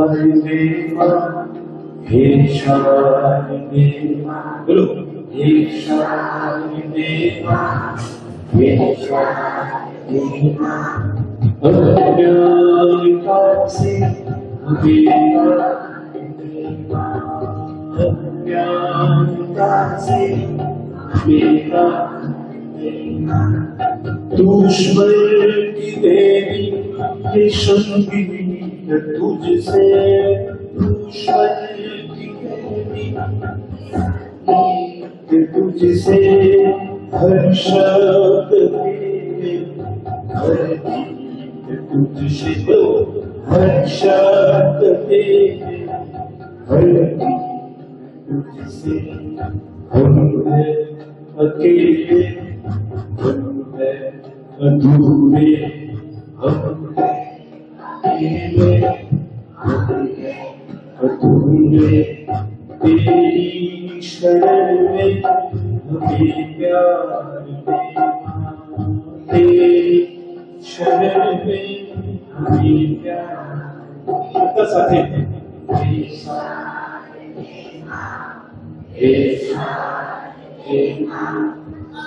देवा हे शारदे देवा बोलो हे शारदे देवा हे शारदे देवा अज्ञानता से अज्ञानता से मेरा तू ईश्वर की देवी हे संगीत तुझसे ईश्वर की देवी तुझसे हर शब्द हर गीत तुझसे हर शब्द हर गीत तुझसे हम है अकेले हम है अधूरे हम है अकेले हम है अधूरे तेरी शरण में हमें प्यार देना तेरी शरण में हमें प्यार साथे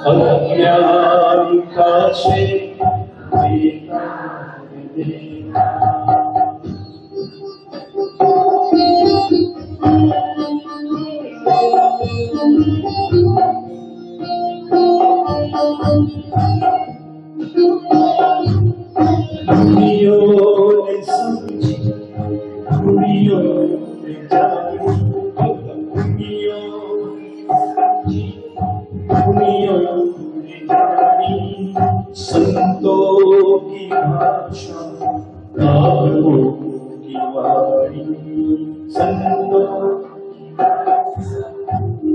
अज्ञानता से संतों की भाषा नारों की वाणी संतों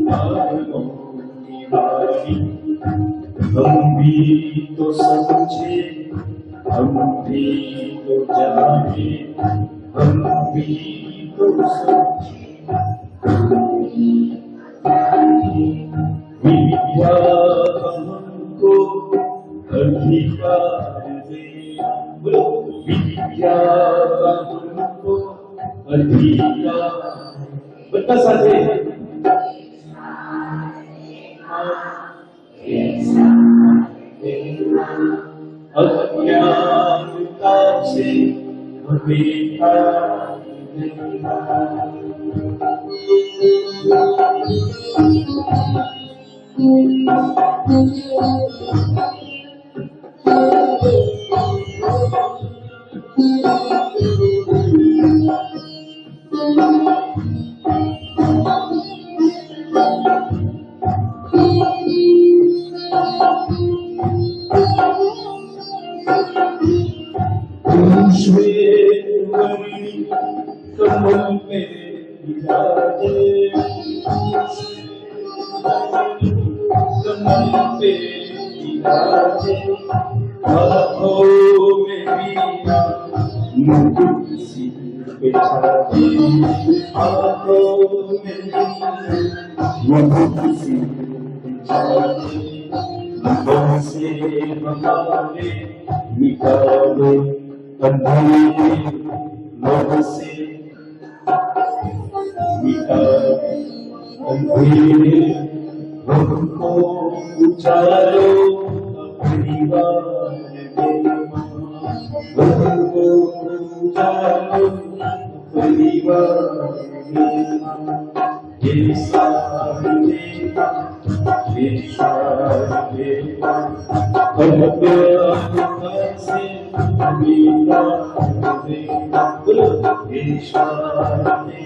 नारों की वाणी हम भी तो समझे हम भी तो जाने हम भी तो समझे विद्या हमको अधिकार दे बोलो विद्या हमको अधिकार बता साथे अज्ञानता से हमें कमल में विराजे कमल पे विराजे हाथों में वीणा मुकुट सिर पे छाजे हाथों में मुकुट सिर पे छाजे मन से बहाने निकालो अंधेरे मन से अंधेरे हमको उजालो परिवार हमको उजालो परिवार ये सारे ये सारे से मीरा बोलो ये सारे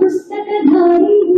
पुस्तकधारी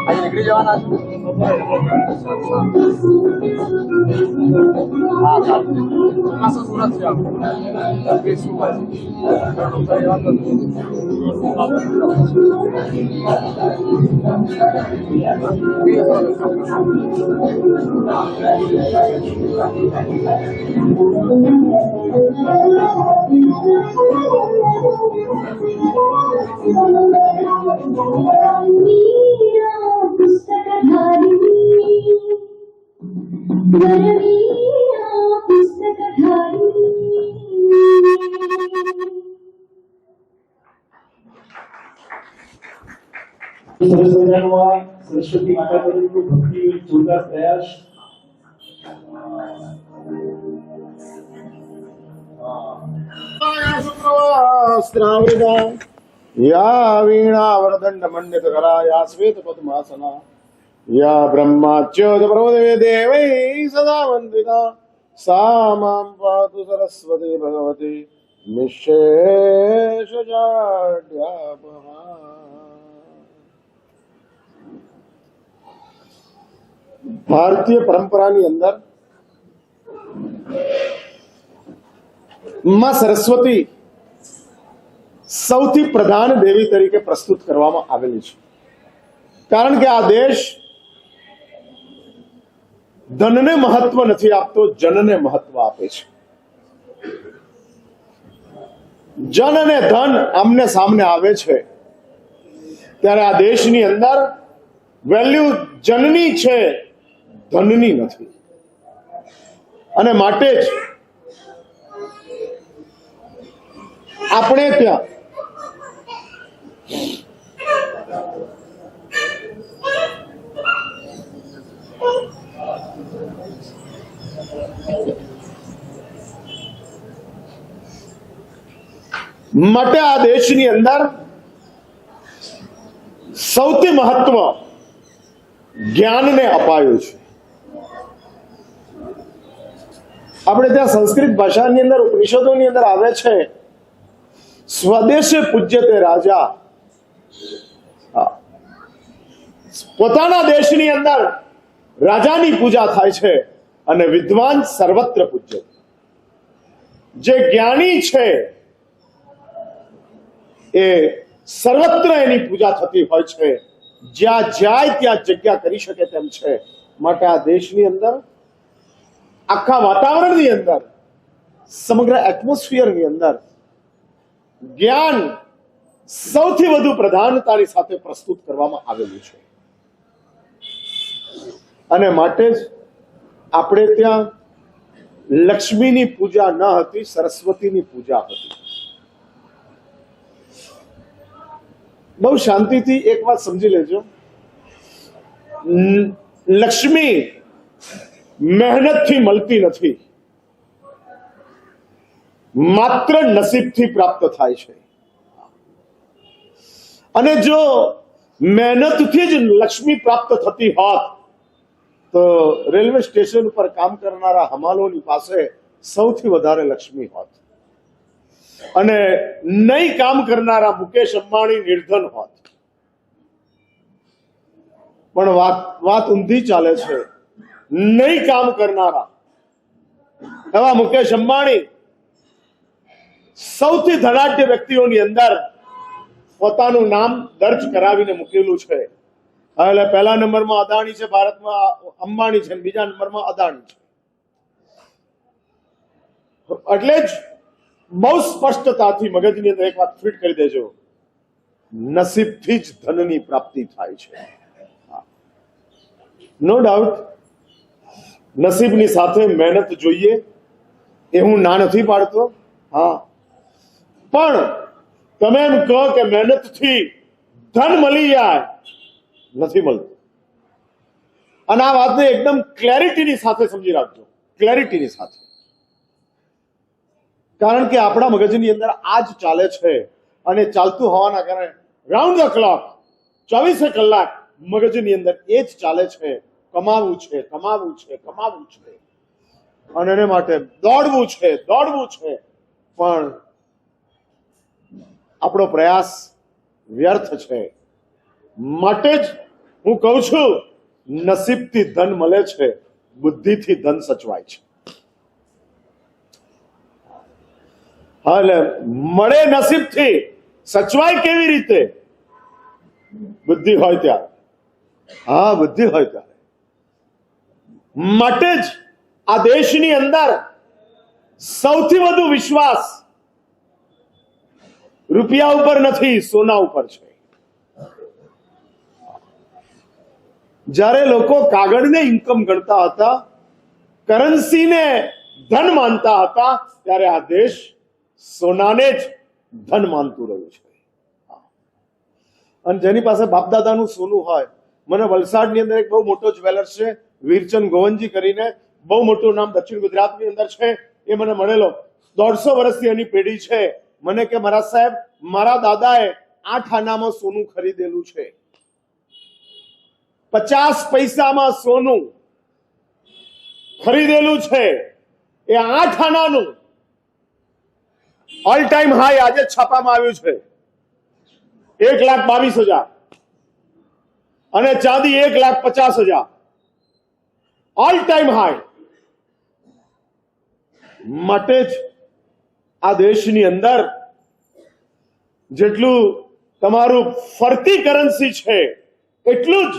આજે નીકળી જવાના છો? હા સારું. સુરત છે આપણે શું સરસ્વતી માતા તરફનો ભક્તિ જોરદાર પ્રયાસ. યા વીણા વરદંડ મંડિત કરા યા શ્વેત પદ્માસના યા બ્રહ્માચ્યોત પ્રભુદેવે દેવૈ સદા વંદિતા સા મામ પાતુ સરસ્વતી ભગવતી નિશેષ જાડ્યાપહા. ભારતીય પરંપરાની અંદર માં સરસ્વતી સૌથી પ્રધાન દેવી તરીકે પ્રસ્તુત કરવામાં આવેલી છે. કારણ કે આ દેશ ધનને મહત્વ નથી આપતો, જનને મહત્વ આપે છે. જન અને ધન આમને સામને આવે છે ત્યારે આ દેશની અંદર વેલ્યુ જનની છે, ધનની નથી. અને માટે જ આપણે ત્યાં માટે આ દેશની અંદર સૌથી મહત્વ જ્ઞાનને અપાયું છે. આપણે ત્યાં સંસ્કૃત ભાષાની અંદર ઉપનિષદોની અંદર આવે છે સ્વદેશે પૂજ્યતે રાજા. પોતાના દેશની અંદર રાજાની પૂજા થાય છે અને વિદ્વાન સર્વત્ર પૂજ્ય. જે જ્ઞાની છે એ સર્વત્ર એની પૂજા થતી હોય છે, જ્યાં જાય ત્યાં જગ્યા કરી શકે તેમ છે. માટે આ દેશની અંદર આખા વાતાવરણની અંદર સમગ્ર એટમોસ્ફિયરની અંદર જ્ઞાન સૌથી વધુ પ્રધાનતાની સાથે પ્રસ્તુત કરવામાં આવેલું છે. અને માટે જ આપણે ત્યાં લક્ષ્મીની પૂજા ન હતી, સરસ્વતીની પૂજા હતી. બહુ શાંતિથી એક વાત સમજી લેજો. લક્ષ્મી મહેનતથી મળતી નથી, માત્ર નસીબથી પ્રાપ્ત થાય છે. અને જો મહેનતથી જ લક્ષ્મી પ્રાપ્ત થતી હોત તો રેલવે સ્ટેશન પર કામ કરનારા હમાલોની પાસે સૌથી વધારે લક્ષ્મી હોત અને નહીં કામ કરનારા મુકેશ અંબાણી નિર્ધન હોત. પણ વાત ઊંધી ચાલે છે. નહીં કામ કરનારા એવા મુકેશ અંબાણી સૌથી ધનાઢ્ય વ્યક્તિઓની અંદર પોતાનું નામ દર્જ કરાવીને મૂકેલું છે. એટલે પહેલા નંબરમાં અદાણી છે ભારતમાં, અંબાણી છે, બીજા નંબરમાં અદાણી છે. એટલે જ બહુ સ્પષ્ટતાથી મગજની અંદર એક વાત ફિટ કરી દેજો, નસીબથી જ ધનની પ્રાપ્તિ થાય છે. નો ડાઉટ નસીબની સાથે મહેનત જોઈએ, એ હું ના નથી પાડતો. હા, પણ તમે એમ કહો કે મહેનતથી ધન મળી જાય, નથી મળતું. અને આ વાતને એકદમ ક્લેરિટીની સાથે સમજી રાખજો, ક્લેરિટીની સાથે. કારણ કે આપણા મગજની અંદર આ જ ચાલે છે, અને ચાલતું હોવાના કારણે રાઉન્ડ ધ ક્લોક 24 કલાક મગજની અંદર એ જ ચાલે છે, કમાવું છે, કમાવું છે, કમાવું છે, અને એને માટે દોડવું છે, દોડવું છે. પણ આપણો પ્રયાસ વ્યર્થ છે. માટે જ હું કહું છું, નસીબથી ધન મળે છે, બુદ્ધિથી ધન સચવાય છે. એટલે મળે નસીબથી, સચવાય કેવી રીતે? બુદ્ધિ હોય ત્યારે. હા, બુદ્ધિ હોય ત્યારે. માટે જ આ દેશની અંદર સૌથી વધુ વિશ્વાસ રૂપિયા ઉપર નથી, સોના ઉપર છે. જ્યારે લોકો કાગળને ઇન્કમ ગણતા હતા, કરન્સીને ધન માનતા હતા, ત્યારે આ દેશ સોનાને જ ધન માનતું રહ્યું છે. અને જેની પાસે બાપદાદાનું સોનું હોય, મને વલસાડની અંદર એક બહુ મોટો જ્વેલર્સ છે, વીરચંદ ગોવનજી કરીને, બહુ મોટું નામ દક્ષિણ ગુજરાતની અંદર છે. એ મને મળેલો, 150 વર્ષથી એની પેઢી છે. મને કે મારા સાહેબ, મારા દાદાએ 8 આનામાં સોનું ખરીદેલું છે, 50 પૈસામાં સોનું ખરીદેલું છે. એ 8 આનાનું ઓલ ટાઈમ હાઈ આજે છાપામાં આવ્યું છે, 1,22,000, અને ચાંદી 1,50,000, ઓલ ટાઈમ હાઈ. માટે જ આ દેશની અંદર જેટલું તમારું ફરતી કરન્સી છે, એટલું જ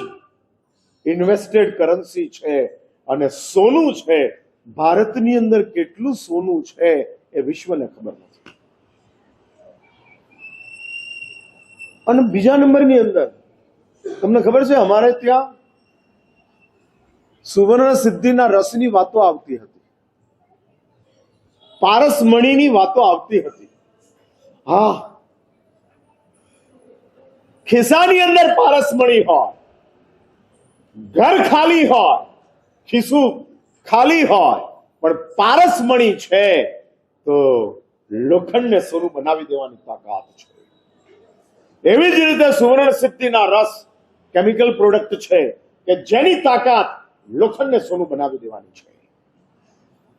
ઇન્વેસ્ટેડ કરન્સી છે. અને સોનું છે, ભારતની અંદર કેટલું સોનું છે એ વિશ્વને ખબર નથી. અને બીજા નંબરની અંદર તમને ખબર છે, અમારે ત્યાં સુવર્ણ સિદ્ધિના રસની વાતો આવતી હતી, પારસમણીની વાતો આવતી હતી. હા, ખિસ્સાની અંદર પારસમણી હોય, ઘર ખાલી હોય, ખિસ્સું ખાલી હોય, પણ પારસમણી છે તો લોખંડને સોનું બનાવી દેવાની તાકાત છે. એવી જ રીતે સુવર્ણ સિદ્ધિના રસ કેમિકલ પ્રોડક્ટ છે કે જેની તાકાત લોખંડને સોનું બનાવી દેવાની છે.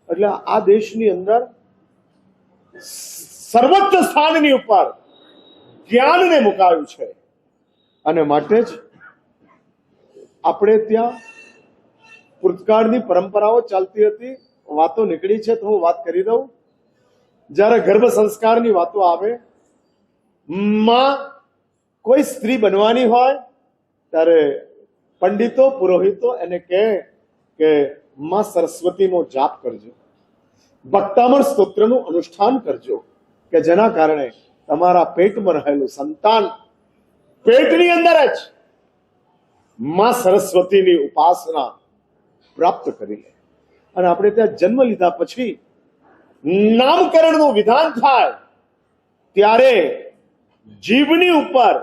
એટલે આ દેશની અંદર સર્વોચ્ચ સ્થાનની ઉપર જ્ઞાનને મુકાયું છે. અને માટે જ આપણે ત્યાં ભૂતકાળની પરંપરાઓ ચાલતી હતી. વાતો નીકળી છે તો હું વાત કરી દઉં. જ્યારે ગર્ભ સંસ્કારની વાતો આવે, માં કોઈ સ્ત્રી બનવાની હોય ત્યારે પંડિતો, પુરોહિતો એને કહે કે માં સરસ્વતીનો જાપ કરજો, ભક્તામણ સ્તોત્રનું અનુષ્ઠાન કરજો, કે જેના કારણે તમારા પેટમાં રહેલું સંતાન પેટની અંદર જ માં સરસ્વતીની ઉપાસના પ્રાપ્ત કરી લે. અને આપણે ત્યાં જન્મ લીધા પછી નામકરણનું વિધાન થાય ત્યારે જીભની ઉપર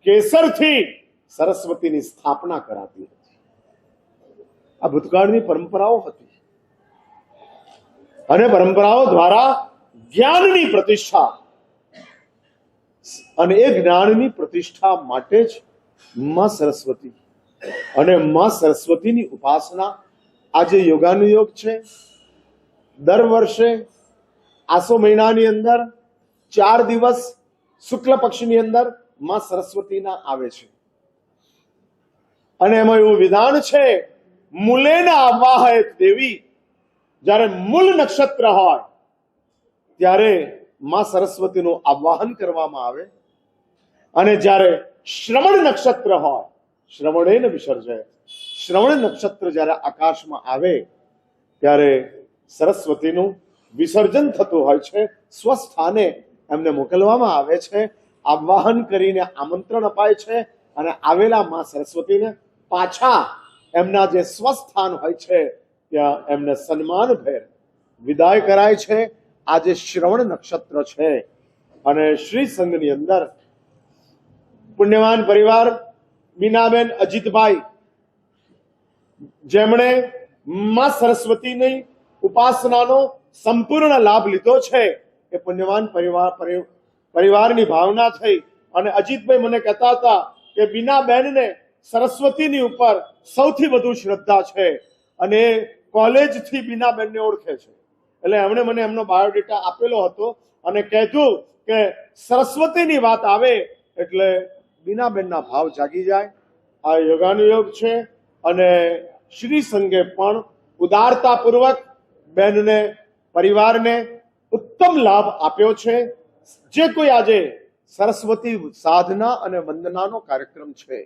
કેસરથી સરસ્વતીની સ્થાપના કરાતી હતી. આ ભૂતકાળની પરંપરાઓ હતી, અને પરંપરાઓ દ્વારા જ્ઞાનની પ્રતિષ્ઠા, અને એ જ્ઞાનની પ્રતિષ્ઠા માટે જ માં સરસ્વતી અને માં સરસ્વતીની ઉપાસના આજે યોગાનુયોગ છે. દર વર્ષે આસો મહિનાની અંદર 4 દિવસ શુક્લ પક્ષની અંદર માં સરસ્વતીના આવે છે. અને એમાં એવું વિધાન છે, મૂલેના આવાહયત દેવી. જ્યારે મૂલ નક્ષત્ર હોય ત્યારે માં સરસ્વતીનું આવાહન કરવામાં આવે, અને જ્યારે શ્રવણ નક્ષત્ર હોય, શ્રવણેન વિસર્જય, શ્રવણ નક્ષત્ર જ્યારે આકાશમાં આવે ત્યારે સરસ્વતીનું વિસર્જન થતું હોય છે, સ્વસ્થાને એમને મોકલવામાં આવે છે, આવાહન કરીને આમંત્રણ અપાય છે અને આવેલા માં સરસ્વતીને પાછા એમના જે સ્વસ્થાન હોય છે ત્યાં એમને સન્માનભેર વિદાય કરાય છે. આજે શ્રવણ નક્ષત્ર છે અને શ્રી સંઘની અંદર પુણ્યવાન પરિવાર બીનાબેન અજીતભાઈ જેમણે માં સરસ્વતીની ઉપાસનાનો સંપૂર્ણ લાભ લીધો છે, એ પુણ્યવાન પરિવારની ભાવના થઈ. અને અજીતભાઈ મને કહેતા હતા કે બીનાબેનને સરસ્વતીની ઉપર સૌથી વધુ શ્રદ્ધા છે અને કોલેજથી બીનાબેનને ઓળખે છે. એટલે એમણે મને એમનો બાયોડેટા આપેલો હતો અને કહેતું કે સરસ્વતીની વાત આવે એટલે બીનાબેનના ભાવ જાગી જાય. આ યોગાનુયોગ છે અને શ્રી સંઘે પણ ઉદારતાપૂર્વક બેનને પરિવારને ઉત્તમ લાભ આપ્યો છે. જે કોઈ આજે સરસ્વતી સાધના અને વંદનાનો કાર્યક્રમ છે,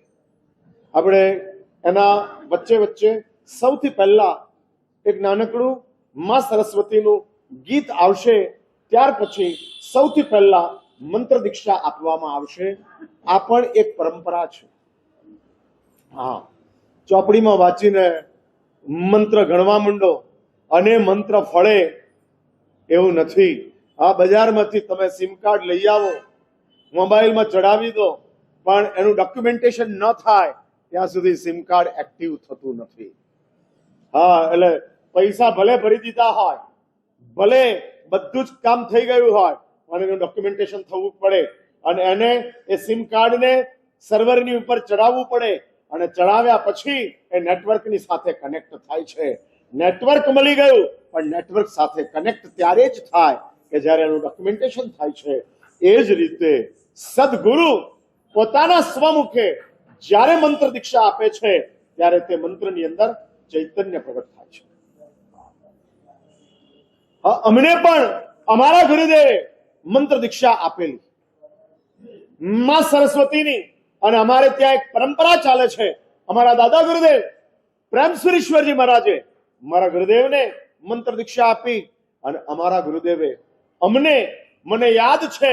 આપણે એના વચ્ચે વચ્ચે સૌથી પહેલા એક નાનકડું માં સરસ્વતીનું ગીત આવશે. ત્યાર પછી સૌથી પહેલા મંત્ર દીક્ષા આપવામાં આવશે. આ પણ એક પરંપરા છે. હા, ચોપડીમાં વાંચીને મંત્ર ગણવા માંડો અને મંત્ર ફળે એવું નથી. આ બજારમાંથી તમે સિમ કાર્ડ લઈ આવો, મોબાઈલમાં ચડાવી દો, પણ એનું ડોક્યુમેન્ટેશન ન થાય ત્યાં સુધી સિમ કાર્ડ એક્ટિવ થતું નથી. હા, એટલે પૈસા ભલે ભરી દીધા હોય, ભલે બધું જ કામ થઈ ગયું હોય, પણ એનું ડોક્યુમેન્ટેશન થવું પડે અને એને એ સિમ કાર્ડને સર્વરની ઉપર ચડાવવું પડે અને ચડાવ્યા પછી એ નેટવર્કની સાથે કનેક્ટ થાય છે. નેટવર્ક મળી ગયું, પણ નેટવર્ક સાથે કનેક્ટ ત્યારે જ થાય કે જ્યારે એનું ડોક્યુમેન્ટેશન થાય છે. એ જ રીતે સદગુરુ પોતાના સ્વમુખે જ્યારે મંત્ર દીક્ષા આપે છે ત્યારે તે મંત્રની અંદર ચૈતન્ય પ્રગટ થાય છે. અમને પણ અમારા ગુરુદેવે મંત્ર દીક્ષા આપેલી માં સરસ્વતીની, અને અમારે ત્યાં એક પરંપરા ચાલે છે. અમારા દાદા ગુરુદેવ પ્રેમસુરેશ્વરજી મહારાજે મારા ગુરુદેવને મંત્ર દીક્ષા આપી અને અમારા ગુરુદેવે અમને, મને યાદ છે,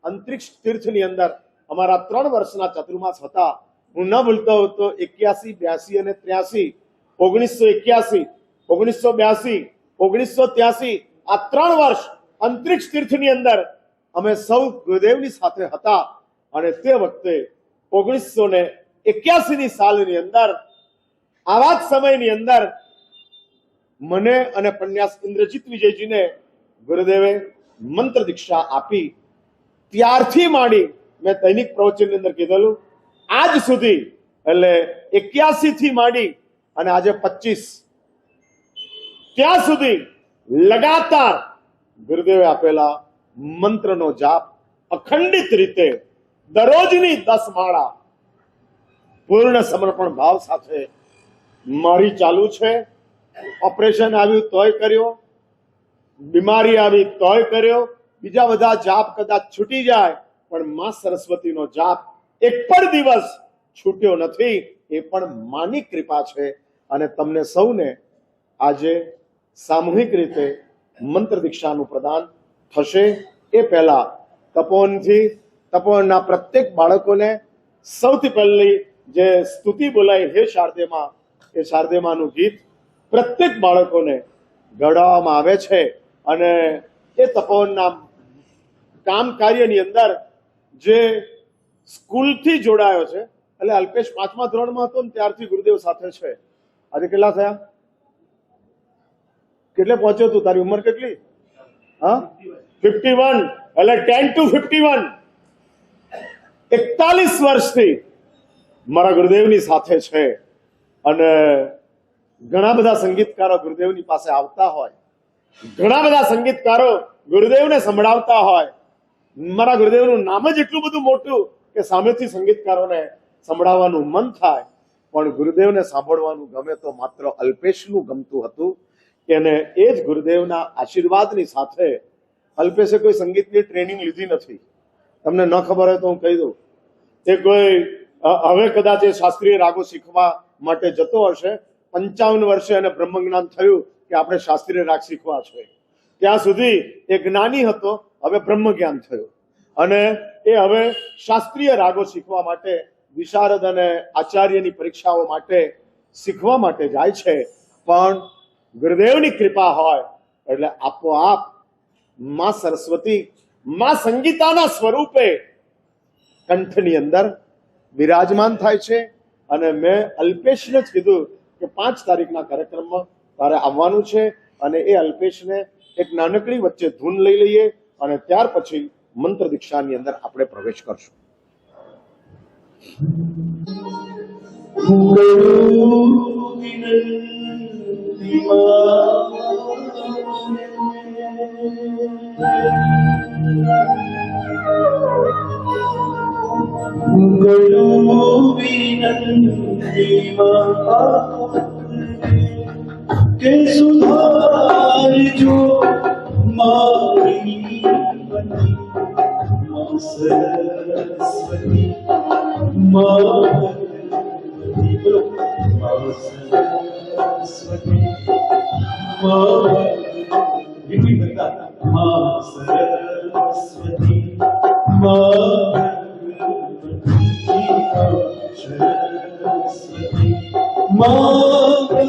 અંતરિક્ષ તીર્થની અંદર અમારા 3 વર્ષના ચતુર્માસ હતા. હું ન ભૂલતો હતો 81, 82 અને 83, 1981, 1982, 1983 આ 3 વર્ષ અંતરિક્ષ તીર્થની અંદર અમે સૌ ગુરુદેવની સાથે હતા. અને તે વખતે 1981ની સાલની અંદર આવા જ સમયની અંદર મને અને પન્યાસ ઇન્દ્રજીત વિજયજીને ગુરુદેવે મંત્ર દીક્ષા આપી. ત્યારથી માંડી મેં દૈનિક પ્રવચનની અંદર કીધેલું, આજ સુધી એટલે 81 થી માંડી અને આજે 25 ત્યાં સુધી લગાતાર ગુરુદેવે આપેલા મંત્રનો જાપ અખંડિત રીતે દરરોજની 10 માળા પૂર્ણ સમર્પણ ભાવ સાથે મારી ચાલુ છે. ઓપરેશન આવ્યું તોય કર્યો, બીમારી આવી તોય કર્યો, બીજા બધા જાપ કદાચ છૂટી જાય પણ માં સરસ્વતીનો જાપ એક પણ દિવસ છૂટ્યો નથી. એ પણ માની કૃપા છે. અને તમને સૌને આજે સામૂહિક રીતે મંત્ર દીક્ષાનું પ્રદાન થશે. એ પહેલા તપોવનના પ્રત્યેક બાળકોને સૌથી પહેલી જે સ્તુતિ બોલાય હે શારદેમાં, એ શારદેમાનું ગીત પ્રત્યેક બાળકોને ગવડાવવામાં આવે છે. અને એ તપોવનના કામ કાર્યની અંદર જે સ્કૂલથી જોડાયો છે, એટલે અલ્પેશ 5મા ધોરણમાં હતો ને ત્યારથી ગુરુદેવ સાથે છે. આજે કેટલા થયા, કેટલે પહોંચ્યો તું, તારી ઉંમર કેટલી? હા, 51, એટલે 10 to 51, 41 વર્ષથી મારા ગુરુદેવની સાથે છે. અને ઘણા બધા સંગીતકારો ગુરુદેવની પાસે આવતા હોય, ઘણા બધા સંગીતકારો ગુરુદેવને સંભળાવતા હોય. મારા ગુરુદેવનું નામ જ એટલું બધું મોટું કે સામેથી સંગીતકારોને સંભળાવવાનું મન થાય, પણ ગુરુદેવને સાંભળવાનું ગમે તો માત્ર અલ્પેશનું ગમતું હતું. એને એ જ ગુરુદેવના આશીર્વાદની સાથે, અલ્પેશે કોઈ સંગીતની ટ્રેનિંગ લીધી નથી. તમને ન ખબર હોય તો હું કહી દઉં, એ કોઈ હવે કદાચ એ શાસ્ત્રીય રાગો શીખવા માટે જતો હશે. 55 વર્ષે અને બ્રહ્મજ્ઞાન થયું કે આપણે શાસ્ત્રીય રાગ શીખવા છે. ત્યાં સુધી એ જ્ઞાની હતો, હવે બ્રહ્મ જ્ઞાન થયું અને એ હવે શાસ્ત્રીય રાગો શીખવા માટે વિશારદ અને આચાર્યની પરીક્ષાઓ માટે શીખવા માટે જાય છે. પણ ગુરુદેવની કૃપા હોય એટલે આપોઆપ માં સરસ્વતી, માં સંગીતાના સ્વરૂપે કંઠની અંદર વિરાજમાન થાય છે. અને મેં અલ્પેશને જ કીધું કે 5 તારીખના કાર્યક્રમમાં તારે આવવાનું છે અને એ અલ્પેશને એક નાનકડી વચ્ચે ધૂન લઈ લઈએ અને ત્યાર પછી મંત્ર દીક્ષાની અંદર આપણે પ્રવેશ કરશું. के सुधार जो मारी बनी मां सरस्वती मावती बोलो मां सरस्वती मावती भी बता मां सरस्वती मावती सरस्वती मावती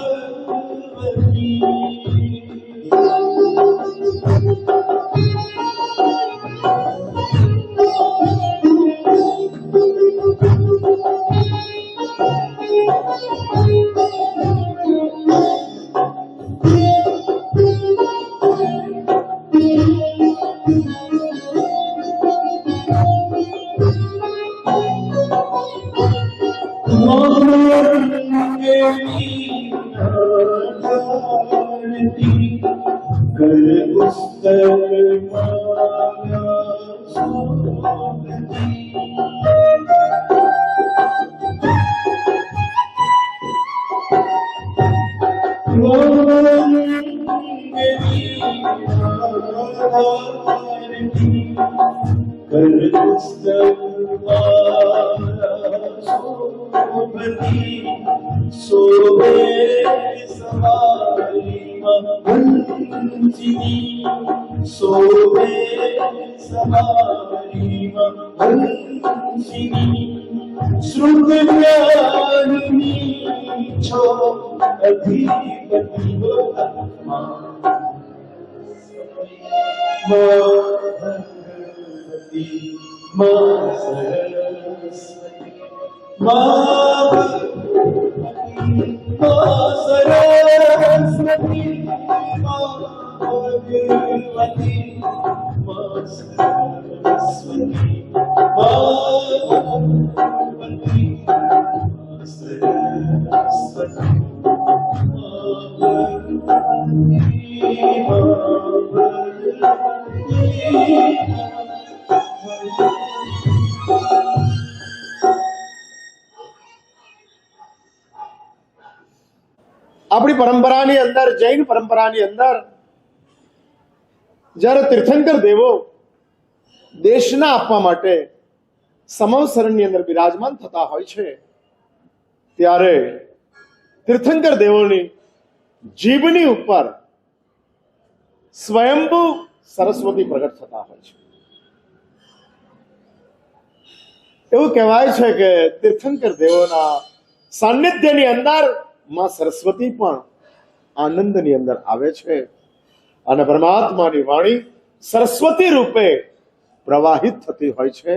આપણી પરંપરાની અંદર, જૈન પરંપરાની અંદર જ્યારે તીર્થંકર દેવો દેશના આપવા માટે સમવસરણની અંદર બિરાજમાન થતા હોય છે ત્યારે તીર્થંકર દેવોની જીભની ઉપર સ્વયંભૂ સરસ્વતી પ્રગટ થતા હોય છે. એવું કહેવાય છે કે તીર્થંકર દેવોના સાનિધ્યની અંદર માં સરસ્વતી પણ આનંદની અંદર આવે છે અને પરમાત્માની વાણી સરસ્વતી રૂપે પ્રવાહિત થતી હોય છે.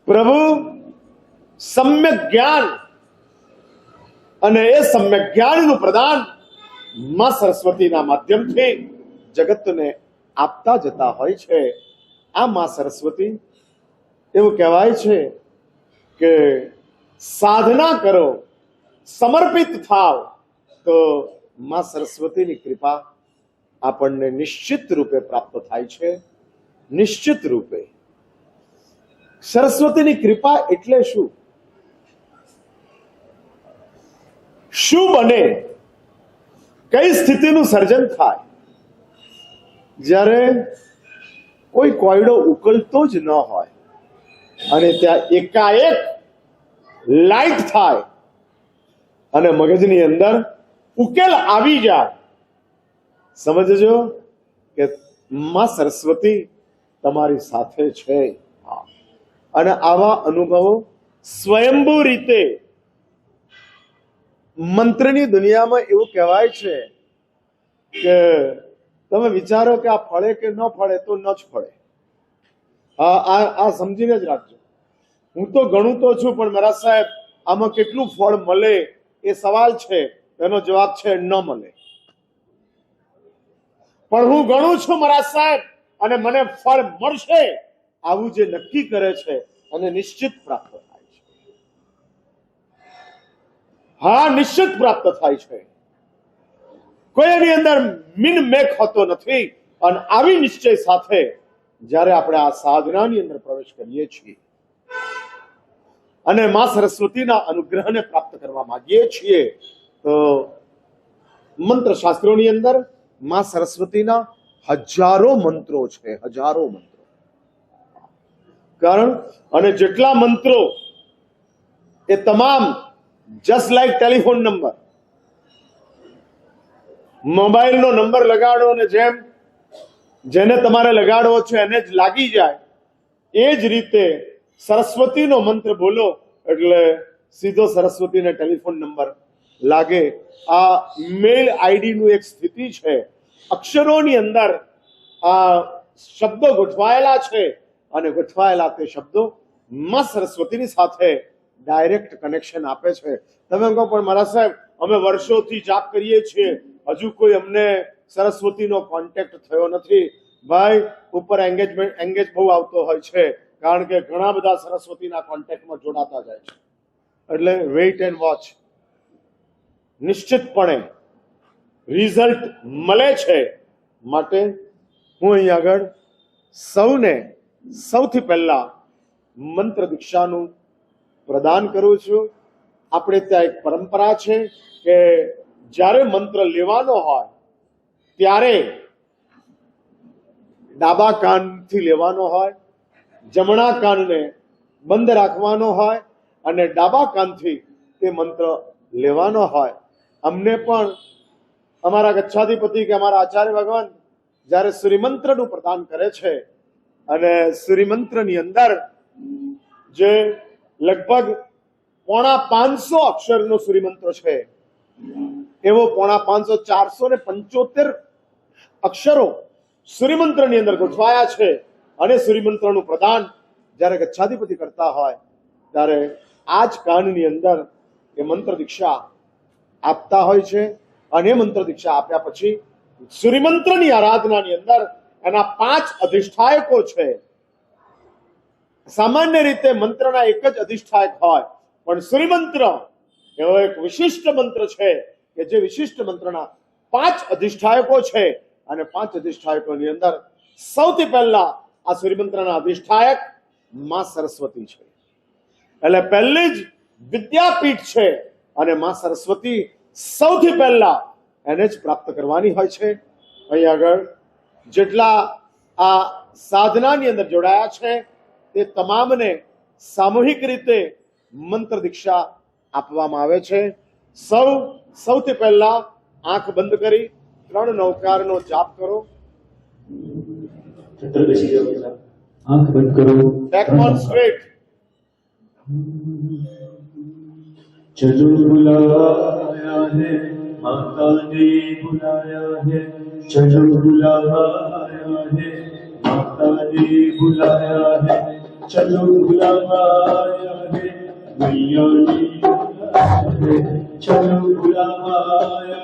પ્રભુ સમ્યક જ્ઞાન અને એ સમ્યક જ્ઞાનનું પ્રદાન માં સરસ્વતીના માધ્યમથી જગતને આપતા જતા હોય છે. આ માં સરસ્વતી, એવું કહેવાય છે કે સાધના કરો, સમર્પિત થાવ તો માં સરસ્વતીની કૃપા આપણને નિશ્ચિત રૂપે પ્રાપ્ત થાય છે. નિશ્ચિત રૂપે સરસ્વતીની કૃપા એટલે શું? શું બને? કઈ સ્થિતિનું સર્જન થાય જ્યારે કોઈ કોયડો ઉકલતો જ ન હોય અને ત્યાં એકાએક લાઈટ થાય અને મગજની અંદર ઉકેલ આવી જાય. સમજજો કે કે માં સરસ્વતી તમારી સાથે છે. અને આવા અનુભવો સ્વયંભૂ રીતે મંત્રની દુનિયામાં એવું કહેવાય છે કે તમે વિચારો કે આ ફળે કે ન ફળે તો ન જ ફળે. આ સમજીને જ રાખજો. હું તો ગણું તો છું, પણ મારા સાહેબ આમાં કેટલું ફળ મળે એ સવાલ છે. એનો જવાબ છે ન મળે. પણ હું ગણું છું મારા સાહેબ, અને મને ફળ મળશે આવું જે નક્કી કરે છે અને નિશ્ચિત પ્રાપ્ત થાય છે. હા, નિશ્ચિત પ્રાપ્ત થાય છે. કોઈ એની અંદર મિન મેક હોતો નથી. અને આવી નિશ્ચય સાથે જ્યારે આપણે આ સાધનાની અંદર પ્રવેશ કરીએ છીએ અને માં સરસ્વતીના અનુગ્રહને પ્રાપ્ત કરવા માંગીએ છીએ, તો મંત્ર શાસ્ત્રોની અંદર માં સરસ્વતીના હજારો મંત્રો છે, હજારો મંત્રો. કારણ અને જેટલા મંત્રો એ તમામ જસ્ટ લાઈક ટેલિફોન નંબર, મોબાઈલનો નંબર લગાડો અને જેને તમારે લગાડવો છે એને જ લાગી જાય, એ જ રીતે સરસ્વતીનો મંત્ર બોલો એટલે સીધો સરસ્વતીને ટેલિફોન નંબર લાગે. આ મેલ આઈડી નું એક સ્થિતિ છે. અક્ષરોની અંદર આ શબ્દો ગોઠવાયેલા છે અને ગોઠવાયેલા તે શબ્દો માં સરસ્વતીની સાથે ડાયરેક્ટ કનેક્શન આપે છે. તમે કહો પણ મારા સાહેબ અમે વર્ષોથી જાપ કરીએ છીએ, હજુ કોઈ અમને સરસ્વતીનો કોન્ટેક્ટ થયો નથી. ભાઈ, ઉપર એંગેજ બહુ આવતો હોય છે, કારણ કે ઘણા બધા સરસ્વતીના કોન્ટેક્ટમાં જોડાતા જાય છે. એટલે વેઇટ એન્ડ વોચ. નિશ્ચિતપણે રિઝલ્ટ મળે છે. માટે હું અહીં આગળ સૌને સૌથી પહેલા મંત્ર દીક્ષાનું પ્રદાન કરું છું. આપણે ત્યાં એક પરંપરા છે કે જ્યારે મંત્ર લેવાનો હોય ત્યારે ડાબા કાનથી લેવાનો હોય, જમણા કાનને બંધ રાખવાનો હોય અને ડાબા કાનથી તે મંત્ર લેવાનો હોય. અમને પણ અમારા ગચ્છાધિપતિ કે અમારા આચાર્ય ભગવાન જ્યારે સૂર્યમંત્રનું પ્રદાન કરે છે અને સૂર્યમંત્રની અંદર જે લગભગ 550 અક્ષરનો સૂર્યમંત્ર છે, એવો 550 475 અક્ષરો સૂર્યમંત્રની અંદર ગોઠવાયા છે. અને સૂર્યમંત્રનું પ્રદાન જ્યારે ગચ્છાધિપતિ કરતા હોય ત્યારે આ જ કાનની અંદર એ મંત્ર દીક્ષા આપતા હોય છે. અને એ મંત્ર દીક્ષા આપ્યા પછી સૂર્યમંત્રની આરાધનાની અંદર એના 5 અધિષ્ઠાયકો છે. સામાન્ય રીતે મંત્રના એક જ અધિષ્ઠાયક હોય, પણ સૂર્યમંત્ર એવો એક વિશિષ્ટ મંત્ર છે કે જે વિશિષ્ટ મંત્રના 5 અધિષ્ઠાયકો છે. અને 5 અધિષ્ઠાયકોની અંદર સૌથી પહેલા આ સૂર્યમંત્રના અધિષ્ઠાયક માં સરસ્વતી છે. એટલે પહેલી જ વિદ્યાપીઠ છે અને માં સરસ્વતી સૌથી પહેલા એને જ પ્રાપ્ત કરવાની હોય છે. અહીં આગળ જેટલા આ સાધનાની અંદર જોડાયા છે તે તમામને સામૂહિક રીતે મંત્ર દીક્ષા આપવામાં આવે છે. સૌથી પહેલા આંખ બંધ કરી 3 નવકારનો જાપ કરો. आंख बंद करो. Back on straight. चलो बुलाया है माता ने बुलाया है, चलो बुलाया है माता ने बुलाया है, चलो बुलाया है मैया ने बुलाया है, चलो बुलाया है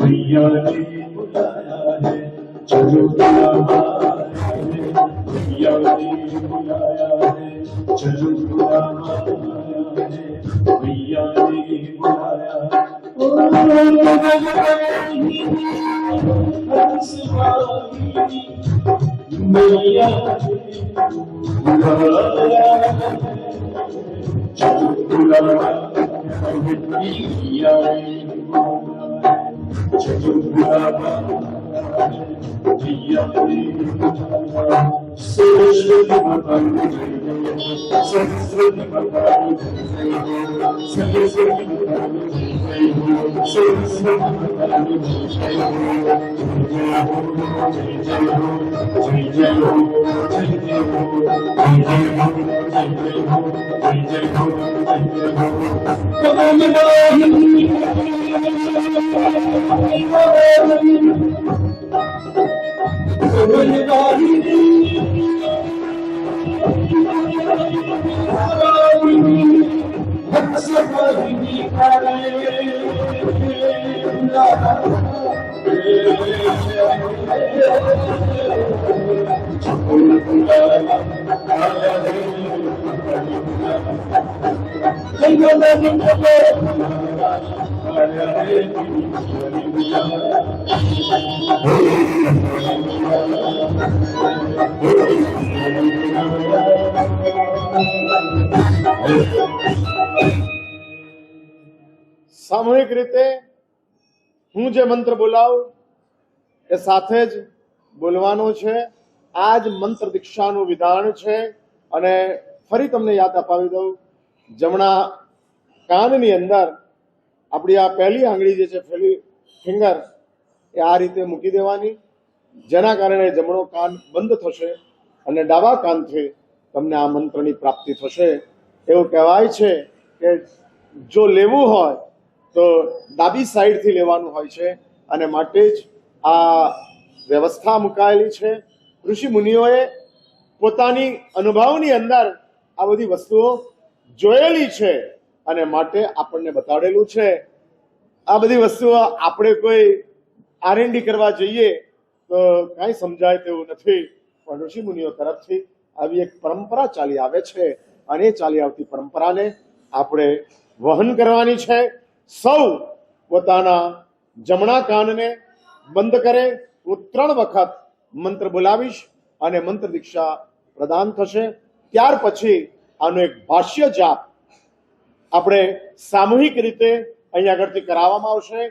मैया ने बुलाया है, चलो बुलाया है मैया ने बुलाया है, चलो बुलाया है मैया ने बुलाया है. मैया बुलाया है, चलो बुलाया है मैया ने बुलाया है, चलो बुलाया है मैया ने बुलाया है. सरस्वती माता सरस्वती माता सरस्वती माता सरस्वती माता સામૂહિક રીતે હું જે મંત્ર બોલાવું એ સાથે જ બોલવાનો છે. આ જ મંત્ર દીક્ષાનું વિધાન છે. અને ફરી તમને યાદ અપાવી દઉં, જમણા કાનની અંદર આપણી આ પહેલી આંગળી જે છે, પહેલી ફિંગર, એ આ રીતે મૂકી દેવાની, જેના કારણે જમણો કાન બંધ થશે અને ડાબા કાનથી તમને આ મંત્રની પ્રાપ્તિ થશે. એવું કહેવાય છે કે જો લેવું હોય તો ડાબી સાઈડથી લેવાનું હોય છે, અને માટે જ આ વ્યવસ્થા મુકાયેલી છે. ઋષિ મુનિઓએ પોતાની અનુભવની અંદર આ બધી વસ્તુઓ જોયેલી છે અને માટે આપણને બતાડેલું છે. આ બધી વસ્તુઓ આપણે કોઈ R&D કરવા જઈએ તો કાંઈ સમજાય તેવું નથી, પણ ઋષિ મુનિઓ તરફથી આવી એક પરંપરા ચાલી આવે છે અને એ ચાલી આવતી પરંપરાને આપણે વહન કરવાની છે. સૌ પોતાના જમણા કાનને બંધ કરે. હું 3 વખત મંત્ર બોલાવીશ અને મંત્ર દીક્ષા પ્રદાન થશે. ત્યાર પછી આનો એક ભાષ્ય જાપ આપણે સામૂહિક રીતે અહીંયા આગળથી કરાવવામાં આવશે.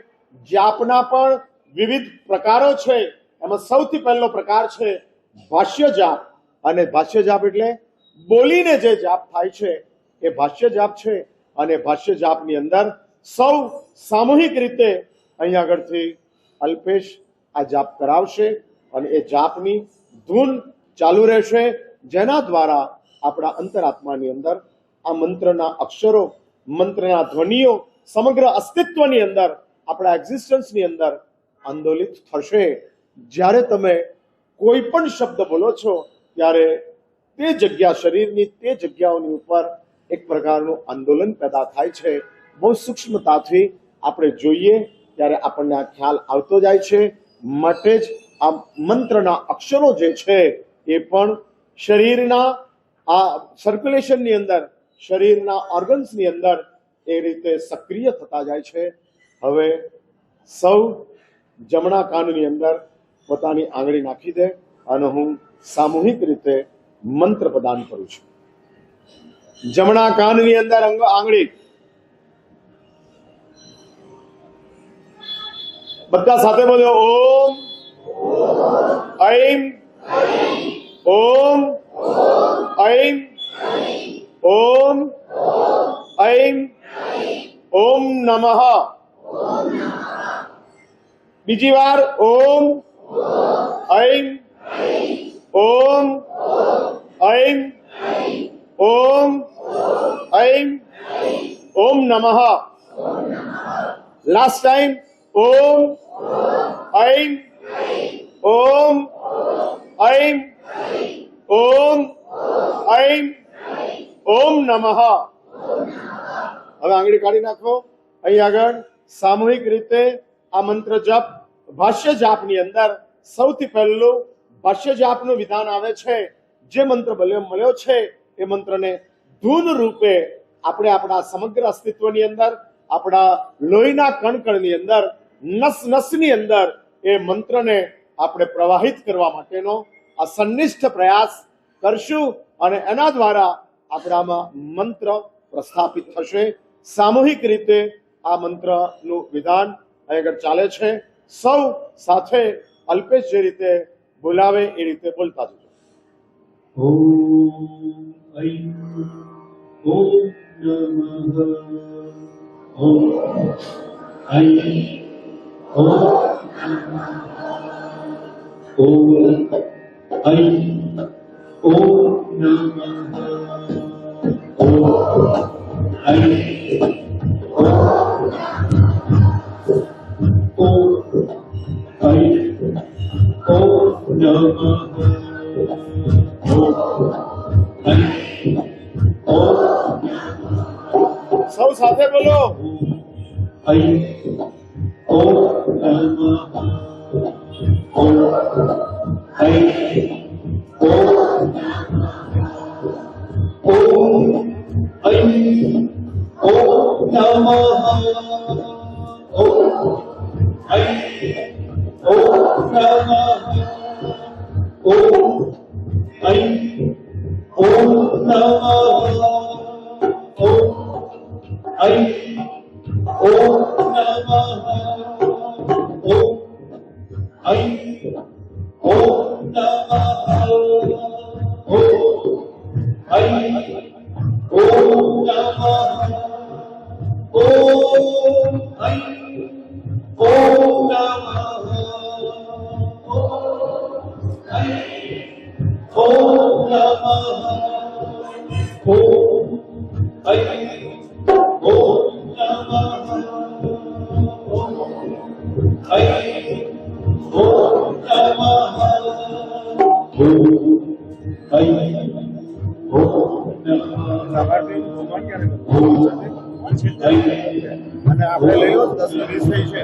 જાપના પણ વિવિધ પ્રકારો છે. એમાં સૌથી પહેલો પ્રકાર છે ભાષ્ય જાપ. અને ભાષ્ય જાપ એટલે બોલીને જે જાપ થાય છે એ ભાષ્ય જાપ છે. અને ભાષ્ય જાપની અંદર સૌ સામૂહિક રીતે અહીંયા આગળથી અલ્પેશ આ જાપ કરાવશે અને એ જાપની ધૂન ચાલુ રહેશે, જેના દ્વારા આપણા અંતરાત્માની અંદર આ મંત્રના અક્ષરો, મંત્રના ધ્વનિઓ સમગ્ર અસ્તિત્વની અંદર, આપણા એક્ઝિસ્ટન્સની અંદર આંદોલિત થશે. જ્યારે તમે કોઈ પણ શબ્દ બોલો છો ત્યારે તે જગ્યા, શરીરની તે જગ્યાઓની ઉપર એક પ્રકારનું આંદોલન પેદા થાય છે. બહુ સૂક્ષ્મતાથી આપણે જોઈએ ત્યારે આપણને આ ખ્યાલ આવતો જાય છે. માટે જ આ મંત્રના અક્ષરો જે છે એ પણ શરીરના આ સર્ક્યુલેશનની અંદર, શરીરના ઓર્ગન્સની અંદર એ રીતે સક્રિય થતા જાય છે. હવે સૌ જમણા કાનની અંદર પોતાની આંગળી નાખી દે અને હું સામૂહિક રીતે મંત્ર પ્રદાન કરું છું. જમણા કાનની અંદર આંગળી બધા સાથે બોલો. ઓમ ઐમ ઓમ ઐમ ઓમ ઐમ ઓમ નમઃ. બીજી વાર ઓમ ઐમ ઓમ ઐમ ઓમ ઐમ ઓમ નમઃ. લાસ્ટ ટાઈમ ઓમ ઐમ ઓમ ઐમ ઓમ ઐમ ઓમ નમઃ. હવે આંગળી કાઢી નાખો. અહીં આગળ સામૂહિક રીતે આ મંત્ર જપ ભાષ્ય જાપની અંદર સૌથી પહેલું ભાષ્ય જાપનું વિધાન આવે છે. જે મંત્ર મળ્યો છે એ મંત્રને ધૂન રૂપે આપણે આપણા સમગ્ર અસ્તિત્વની અંદર, આપણા લોહીના કણકણની અંદર, નસ નસની અંદર એ મંત્રને આપણે પ્રવાહિત કરવા માટેનો આ સન્નિષ્ઠ પ્રયાસ કરશું અને એના દ્વારા આપણામાં મંત્ર પ્રસ્થાપિત થશે. સામૂહિક રીતે આ મંત્રનું વિધાન આગળ ચાલે છે. સૌ સાથે અલ્પેશ જે રીતે બોલાવે એ રીતે બોલતા જજો. ઓમ ઐમ ઓમ નમઃ. ઓમ ઐમ ઓમ નમઃ. સૌ સાથે બોલો. અને આપણે લઈ લો 10 મિનિટ થઈ છે.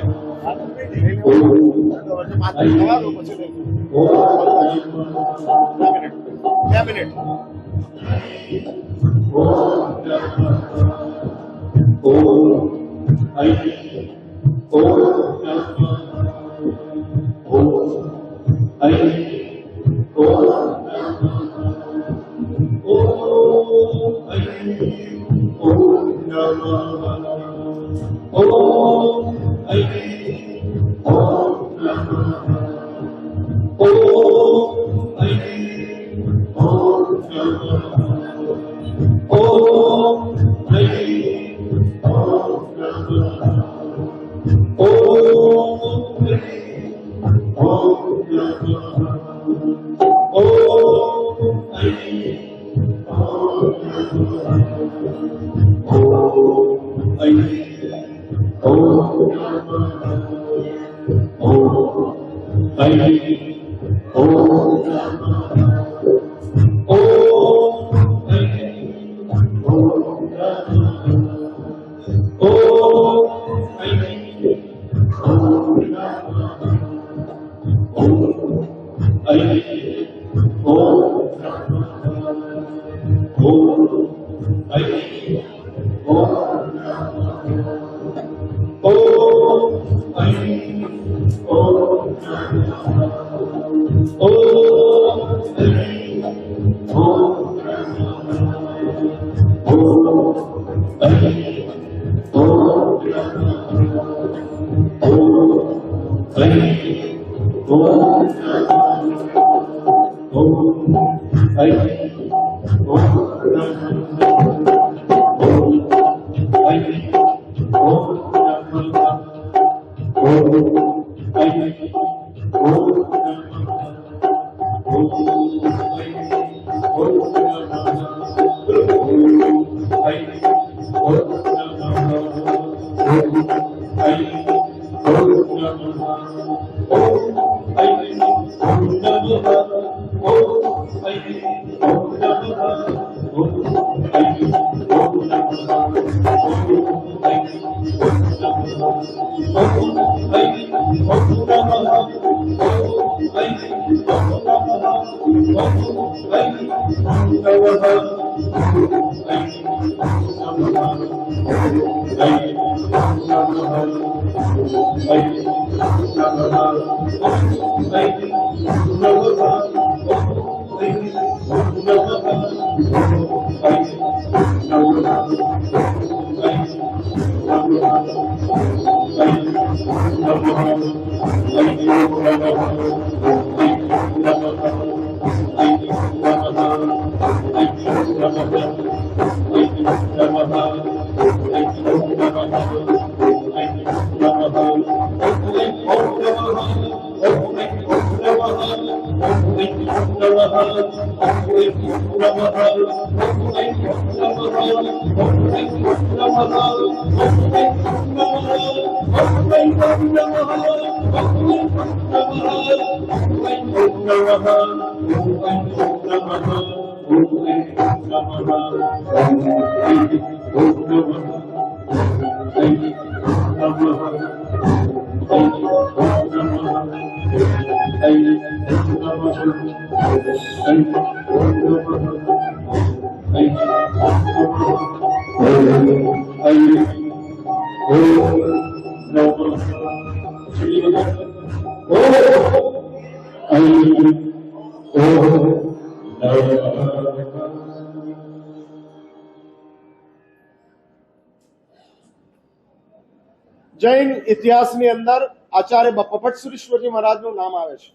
જૈન ઇતિહાસની અંદર આચાર્ય બપ્પાભટ્ટ સુરીશ્વરજી મહારાજનું નામ આવે છે.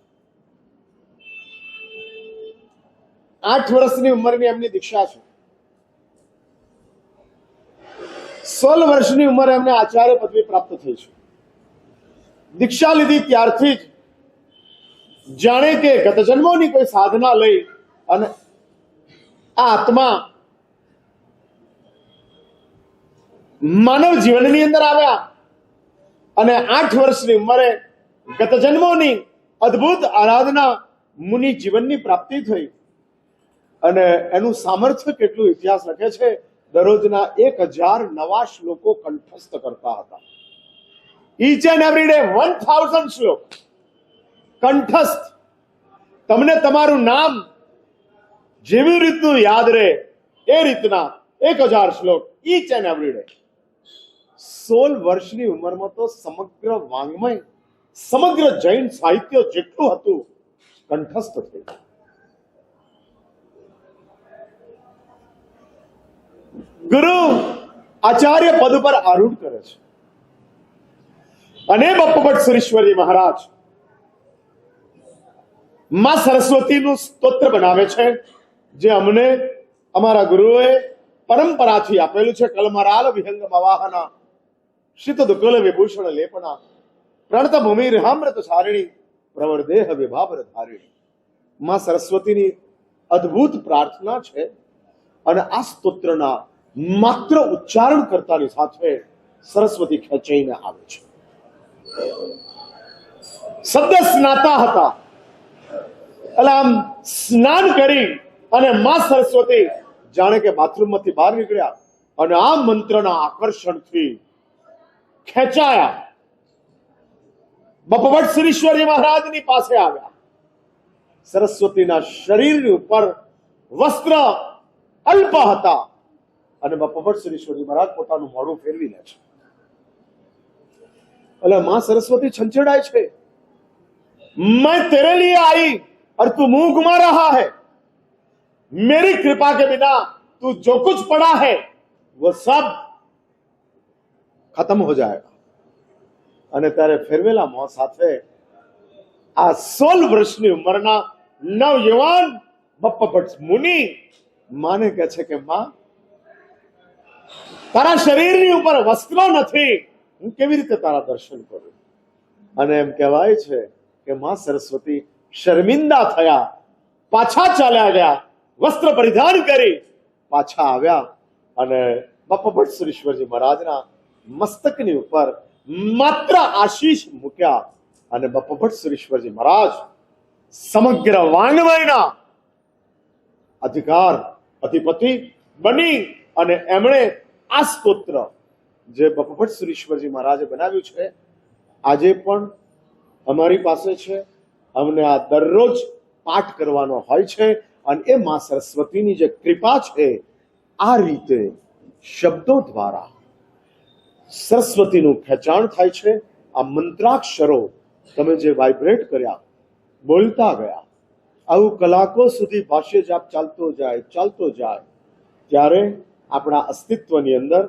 8 વર્ષની ઉંમરની એમની દીક્ષા છે. 16 વર્ષની ઉંમરે એમને આચાર્ય પદવી પ્રાપ્ત થઈ છે. દીક્ષા લીધી ત્યારથી જ જાણે કે ગત જન્મોની કોઈ સાધના લઈ અને આ આત્મા માનવ જીવનની અંદર આવ્યા અને 8 વર્ષની ઉંમરે ગત જન્મોની અદ્ભુત આરાધના મુનિ જીવનની પ્રાપ્તિ થઈ. અને એનું સામર્થ્ય કેટલું ઇતિહાસ લખે છે, દરરોજના 1000 નવા શ્લોકો કંઠસ્થ કરતા હતા. ઈચ એન્ડ એવરી ડે 1000 શ્લોક કંઠસ્થ. તમને તમારું નામ જેવી રીતનું યાદ રહે એ રીતના 1000 શ્લોક ઈચ એન્ડ એવરી ડે. 16 વર્ષની ઉંમરમાં તો સમગ્ર વાંગ્મય, સમગ્ર જૈન સાહિત્ય જેટલું હતું કંઠસ્થ થઈ. ગુરુ આચાર્ય પદ પર આરૂઢ કરે છે અને બપ્પાભટ્ટ સુરીશ્વરજી મહારાજ માં સરસ્વતીનું સ્તોત્ર બનાવે છે, જે અમને અમારા ગુરુએ પરંપરાથી આપેલું છે. કલમરાલ વિહંગ મવાહના શીત દુકુલ વિભૂષણ લેપના પ્રણત ભૂમિ રહામૃત સારિણી પ્રવરદેહ વિભાવર ધારિણી. માં સરસ્વતીની અદ્ભુત પ્રાર્થના છે અને આ સ્તોત્રના માત્ર ઉચ્ચારણ કરતાની સાથે સરસ્વતી ખેંચાઈને આવે છે. શબ્દ સ્નાતા હતા એટલે આમ સ્નાન કરી અને માં સરસ્વતી જાણે કે બાથરૂમમાંથી બહાર નીકળ્યા અને આ મંત્રના આકર્ષણથી ખેંચાયા. બપ્પાભટ્ટ સુરીશ્વરજી મહારાજની પાસે આવ્યા. સરસ્વતીના શરીરની ઉપર વસ્ત્ર અલ્પ હતા અને બપ્પાભટ્ટ સુરીશ્વરજી મહારાજ પોતાનું મોઢું ફેરવી લે છે. એટલે માં સરસ્વતી છંછેડાય છે, मैं तेरे लिए आई और तू मुंह घुमा रहा है, मेरी कृपा के बिना तू जो कुछ पढ़ा है वो सब खत्म हो जाएगा. અને ત્યારે ફેરવેલા મોં સાથે આ 16 વર્ષની ઉંમરના નવયુવાન બપ્પાભટ્ટ મુનિ માને કહે છે કે માં, તારા શરીરની ઉપર વસ્ત્રો નથી, હું કેવી રીતે તારા દર્શન કરું? અને એમ કહેવાય છે કે માં સરસ્વતી શર્મિંદા થયા, પાછા ચાલ્યા ગયા, વસ્ત્ર પરિધાન કરી પાછા આવ્યા અને બપ્પાભટ્ટ સુરીશ્વરજી મહારાજના મસ્તકની ઉપર માત્ર આશીષ મૂક્યા અને બપ્પાભટ્ટ સુરીશ્વરજી મહારાજ સમગ્ર વાંગ્મયના અધિકાર અધિપતિ બની અને એમણે આ સ્તોત્ર જે બપ્પાભટ્ટ સુરીશ્વરજી મહારાજે બનાવ્યું છે આજે પણ અમારી પાસે છે. અમને આ દરરોજ પાઠ કરવાનો હોય છે અને એ માં સરસ્વતીની જે કૃપા છે આ રીતે શબ્દો દ્વારા સરસ્વતીનું ખેંચાણ થાય છે. આ મંત્રાક્ષરો તમે જે વાઇબ્રેટ કર્યા, બોલતા ગયા, આવું કલાકો સુધી ભાષ્ય જાપ ચાલતો જાય ત્યારે આપણા અસ્તિત્વની અંદર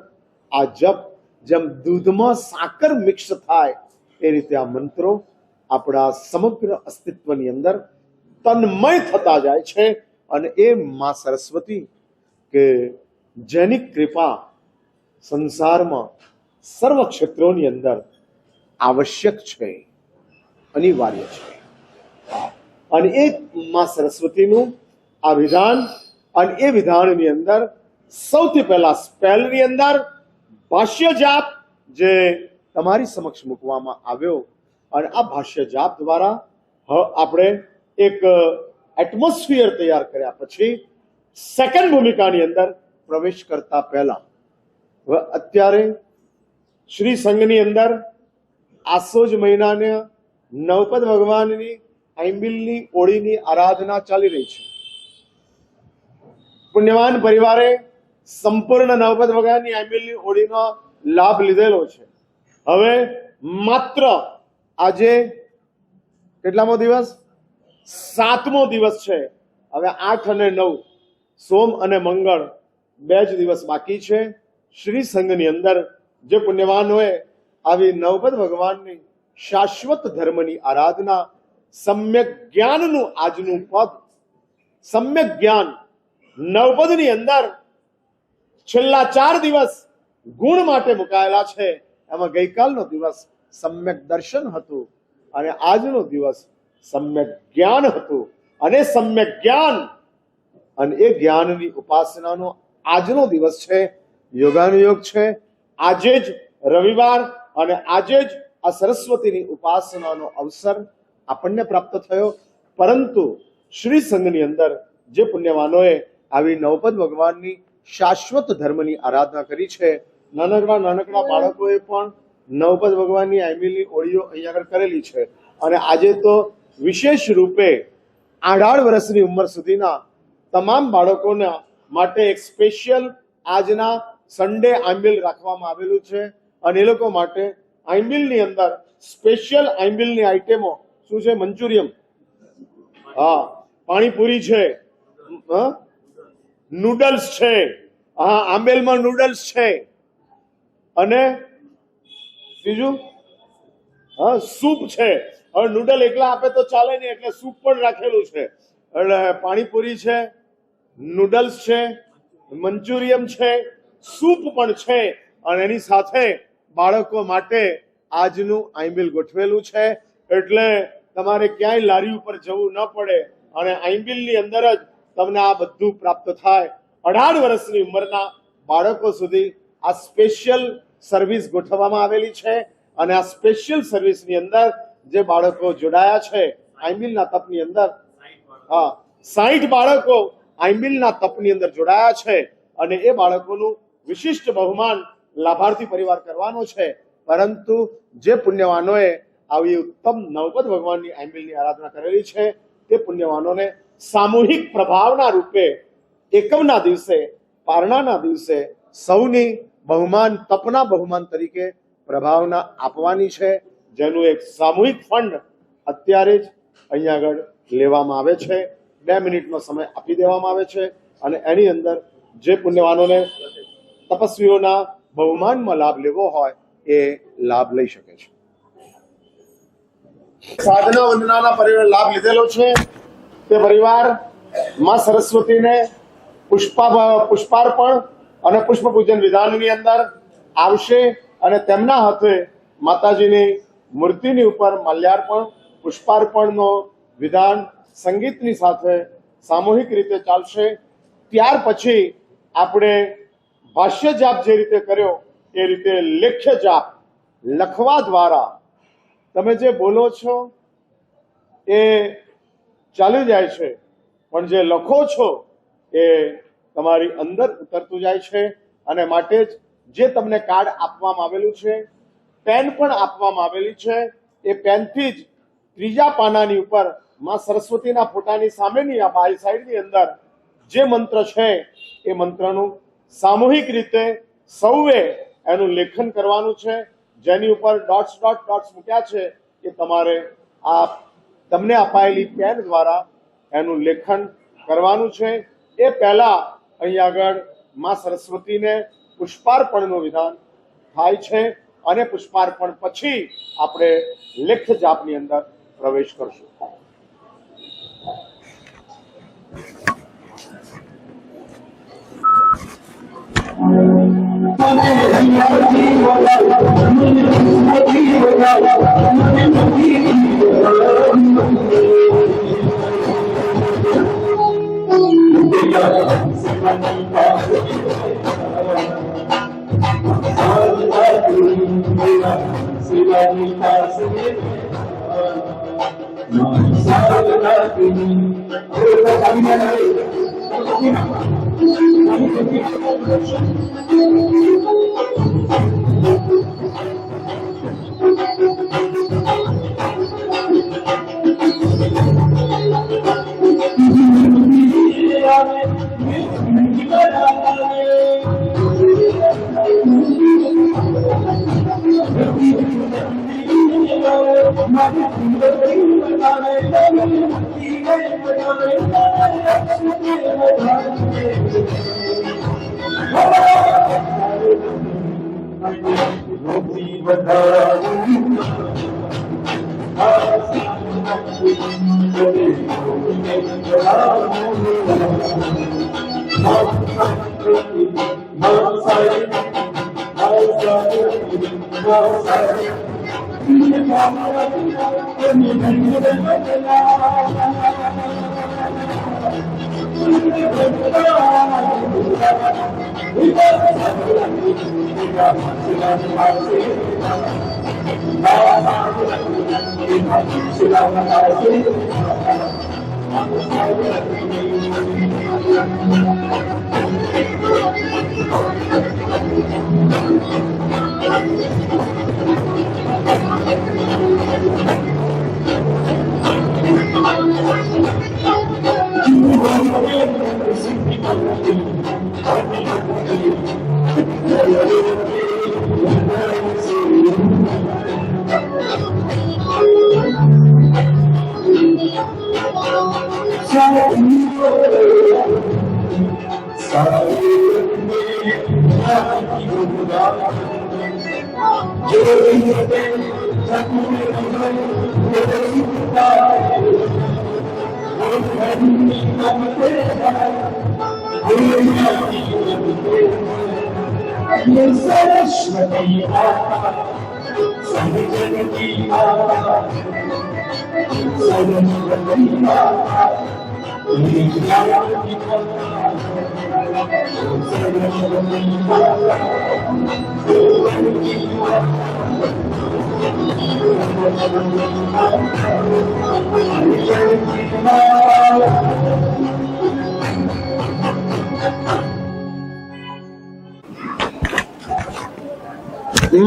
આ જપ જેમ દૂધમાં સાકર મિક્સ થાય એ રીતે આ મંત્રો આપણા સમગ્ર અસ્તિત્વની અંદર તન્મય થતા જાય છે. અને એ માં સરસ્વતી કે જેની કૃપા સંસારમાં સર્વ ક્ષેત્રોની અંદર આવશ્યક છે, અનિવાર્ય છે. અને એ માં સરસ્વતીનું આ વિધાન અને એ વિધાનની અંદર સૌથી પહેલા સ્પેલની અંદર ભાષ્ય જાપ જે તમારી સમક્ષ મૂકવામાં આવ્યો અને આ ભાષ્ય જાપ દ્વારા આપણે એક એટમોસ્ફિયર તૈયાર કર્યા પછી સેકન્ડ ભૂમિકાની અંદર પ્રવેશ કરતા પહેલા હવે અત્યારે શ્રી સંઘની અંદર આસોજ મહિનાને નવપદ ભગવાનની આંબિલની ઓળીની આરાધના ચાલી રહી છે. પુણ્યવાન પરિવારે સંપૂર્ણ નવપદ ભગવાનની આંબિલની ઓળીનો લાભ લીધેલો છે. હવે માત્ર આજે કેટલામો દિવસ? 7મો દિવસ છે. હવે 8 અને 9 સોમ અને મંગળ 2 જ દિવસ બાકી છે. શ્રી સંઘની અંદર જે પુણ્યવાનોએ આવી નવપદ ભગવાનની શાશ્વત ધર્મની આરાધના સમ્યક જ્ઞાનનું આજનું પદ સમ્યક જ્ઞાન નવપદની અંદર છેલ્લા 4 દિવસ ગુણ માટે મુકાયેલા છે. એમાં ગઈકાલનો દિવસ સમ્યક દર્શન હતું અને આજનો દિવસ સમ્યક જ્ઞાન હતું. અને સમ્યક જ્ઞાન અને એ જ્ઞાનની ઉપાસનાનો આજનો દિવસ છે, યોગાનુયોગ છે. આજે જ રવિવાર અને આજે જ આ સરસ્વતીની ઉપાસનાનો અવસર આપણને પ્રાપ્ત થયો. પરંતુ શ્રી સંઘની અંદર જે પુણ્યવાનોએ આવી નવપદ ભગવાનની શાશ્વત ધર્મની આરાધના કરી છે, નાનકડા બાળકોએ પણ નવપદ ભગવાનની આંબિલની ઓળીઓ અહીંયા આગળ કરેલી છે. અને આજે તો વિશેષ રૂપે 18 વર્ષની ઉંમર સુધીના તમામ બાળકોના માટે એક સ્પેશિયલ આજના સન્ડે આંબિલ રાખવામાં આવેલું છે. અને એ લોકો માટે આંબિલની અંદર સ્પેશિયલ આંબિલની આઈટમો શું છે? મંચુરિયમ, હા, પાણીપુરી છે, નૂડલ્સ છે, હા, આંબેલમાં નૂડલ્સ છે, અને બીજું હા સૂપ છે. હવે નૂડલ એકલા આપે તો ચાલે નહીં, એટલે સૂપ પણ રાખેલું છે. એટલે પાણીપુરી છે, નૂડલ્સ છે, મંચુરિયમ છે, સૂપ પણ છે. અને એની સાથે બાળકો માટે આજનું આંબિલ ગોઠવેલું છે. એટલે તમારે ક્યાંય લારી ઉપર જવું ન પડે અને આંબિલની અંદર જ તમને આ બધું પ્રાપ્ત થાય. 18 વર્ષની ઉંમરના બાળકો સુધી આ સ્પેશિયલ સર્વિસ ગોઠવવામાં આવેલી છે. અને આ સ્પેશિયલ સર્વિસની અંદર જે બાળકો જોડાયા છે આંબિલના તપની અંદર, હા, 60 બાળકો આંબિલના તપની અંદર જોડાયા છે. અને એ બાળકોનું વિશિષ્ટ બહુમાન લાભાર્થી પરિવાર કરવાનો છે. પરંતુ જે પુણ્યવાનોએ આવી ઉત્તમ નવપદ ભગવાનની આંબિલની આરાધના કરેલી છે તે પુણ્યવાનોને સામૂહિક પ્રભાવના રૂપે એકમના દિવસે, પારણાના દિવસે સૌની બહુમાન, તપના બહુમાન તરીકે પ્રભાવના આપવાની છે, જેનું એક સામૂહિક ફંડ અત્યારે જ અહીંયા આગળ લેવામાં આવે છે. 2 મિનિટનો સમય આપી દેવામાં આવે છે. અને એની અંદર જે પુણ્યવાનોને તપસ્વીઓના બહુમાનમાં લાભ લેવો હોય એ લાભ લઈ શકે છે. સાધના વંદનાના પરિવાર લાભ લીધેલો છે તે પરિવાર માં સરસ્વતીને પુષ્પાર્પણ અને પુષ્પ પૂજન વિધાનની અંદર આવશે અને તેમના હાથે માતાજીની મૂર્તિની ઉપર માલ્યાર્પણ, પુષ્પાર્પણનો વિધાન સંગીતની સાથે સામૂહિક રીતે ચાલશે. ત્યાર પછી આપણે ભાષ્ય જાપ જે રીતે કર્યો એ રીતે લેખ્ય જાપ લખવા દ્વારા તમે જે બોલો છો એ ચાલી જાય છે, પણ જે લખો છો એ તમારી અંદર ઉતરતું જાય છે. અને માટે જ જે તમને કાર્ડ આપવામાં આવેલું છે, પેન પણ આપવામાં આવેલી છે, એ પેનથી જ 3જા પાનાની ઉપર માં સરસ્વતીના ફોટાની સામેની આ બાઈ સાઈડની અંદર જે મંત્ર છે એ મંત્રનું સામૂહિક રીતે સૌએ એનું લેખન કરવાનું છે. જેની ઉપર ડોટ્સ મૂક્યા છે એ તમારે આ તમને અપાયેલી પેન દ્વારા એનું લેખન કરવાનું છે. એ પહેલા અહીં આગળ માં સરસ્વતીને પુષ્પાર્પણનું વિધાન થાય છે અને પુષ્પાર્પણ પછી આપણે લેખ્ય જાપની અંદર પ્રવેશ કરશું.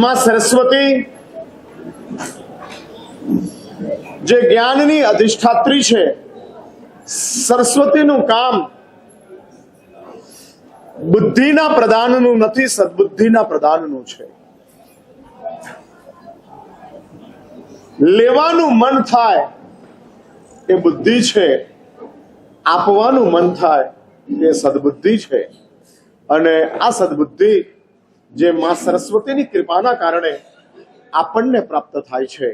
માં સરસ્વતી જે જ્ઞાનની અધિષ્ઠાત્રી છે, સરસ્વતીનું કામ બુદ્ધિના પ્રદાનનું નથી, સદબુદ્ધિના પ્રદાનનું છે. લેવાનું મન થાય એ બુદ્ધિ છે, આપવાનું મન થાય એ સદબુદ્ધિ છે. અને આ સદબુદ્ધિ જે માં સરસ્વતીની કૃપાના કારણે આપણને પ્રાપ્ત થાય છે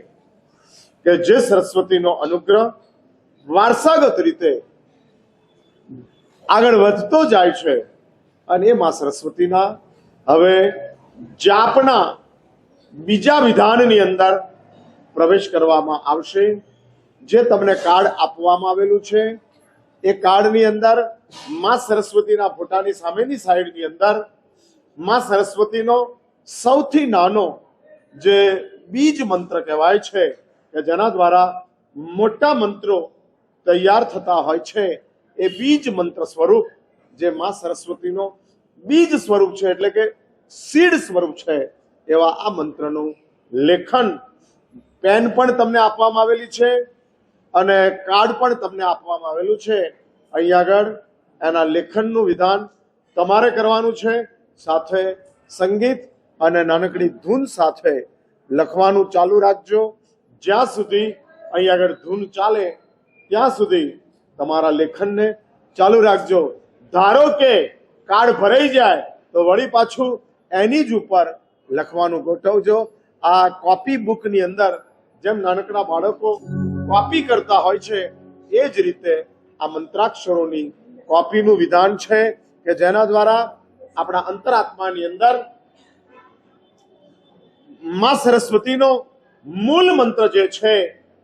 કે જે સરસ્વતીનો અનુગ્રહ વારસાગત રીતે આગળ વધતો જાય છે. અને એ માં સરસ્વતીના હવે જાપના બીજા વિધાનની અંદર પ્રવેશ કરવામાં આવશે. જે તમને કાર્ડ આપવામાં આવેલું છે એ કાર્ડની અંદર માં સરસ્વતીના ફોટાની સામેની સાઈડની અંદર માં સરસ્વતીનો સૌથી નાનો જે બીજ મંત્ર કહેવાય છે કે જેના દ્વારા મોટા મંત્રો તૈયાર થતા હોય છે, એ બીજ મંત્ર સ્વરૂપ જે માં સરસ્વતીનો બીજ સ્વરૂપ છે એટલે કે સીડ સ્વરૂપ છે એવા આ મંત્રનું લેખન પેન પણ તમને આપવામાં આવેલી છે અને કાર્ડ પણ તમને આપવામાં આવેલું છે. અહીંયા આગળ એના લેખનનું વિધાન તમારે કરવાનું છે. સાથે સંગીત અને નાનકડી ધૂન સાથે લખવાનું ચાલુ રાખજો. જ્યાં સુધી અહીંયા આગળ ધૂન ચાલે ત્યાં સુધી તમારા લેખનને ચાલુ રાખજો. ધારો કે કાર્ડ ભરાઈ જાય તો વળી પાછું એની જ ઉપર લખવાનું ગોઠવજો. આ કોપી બુકની અંદર જેમ નાનકડા બાળકો કોપી કરતા હોય છે એ જ રીતે આ મંત્રાક્ષરોની કોપીનું વિધાન છે કે જેના દ્વારા આપણા અંતરાત્માની અંદર માં સરસ્વતીનો મૂળ મંત્ર જે છે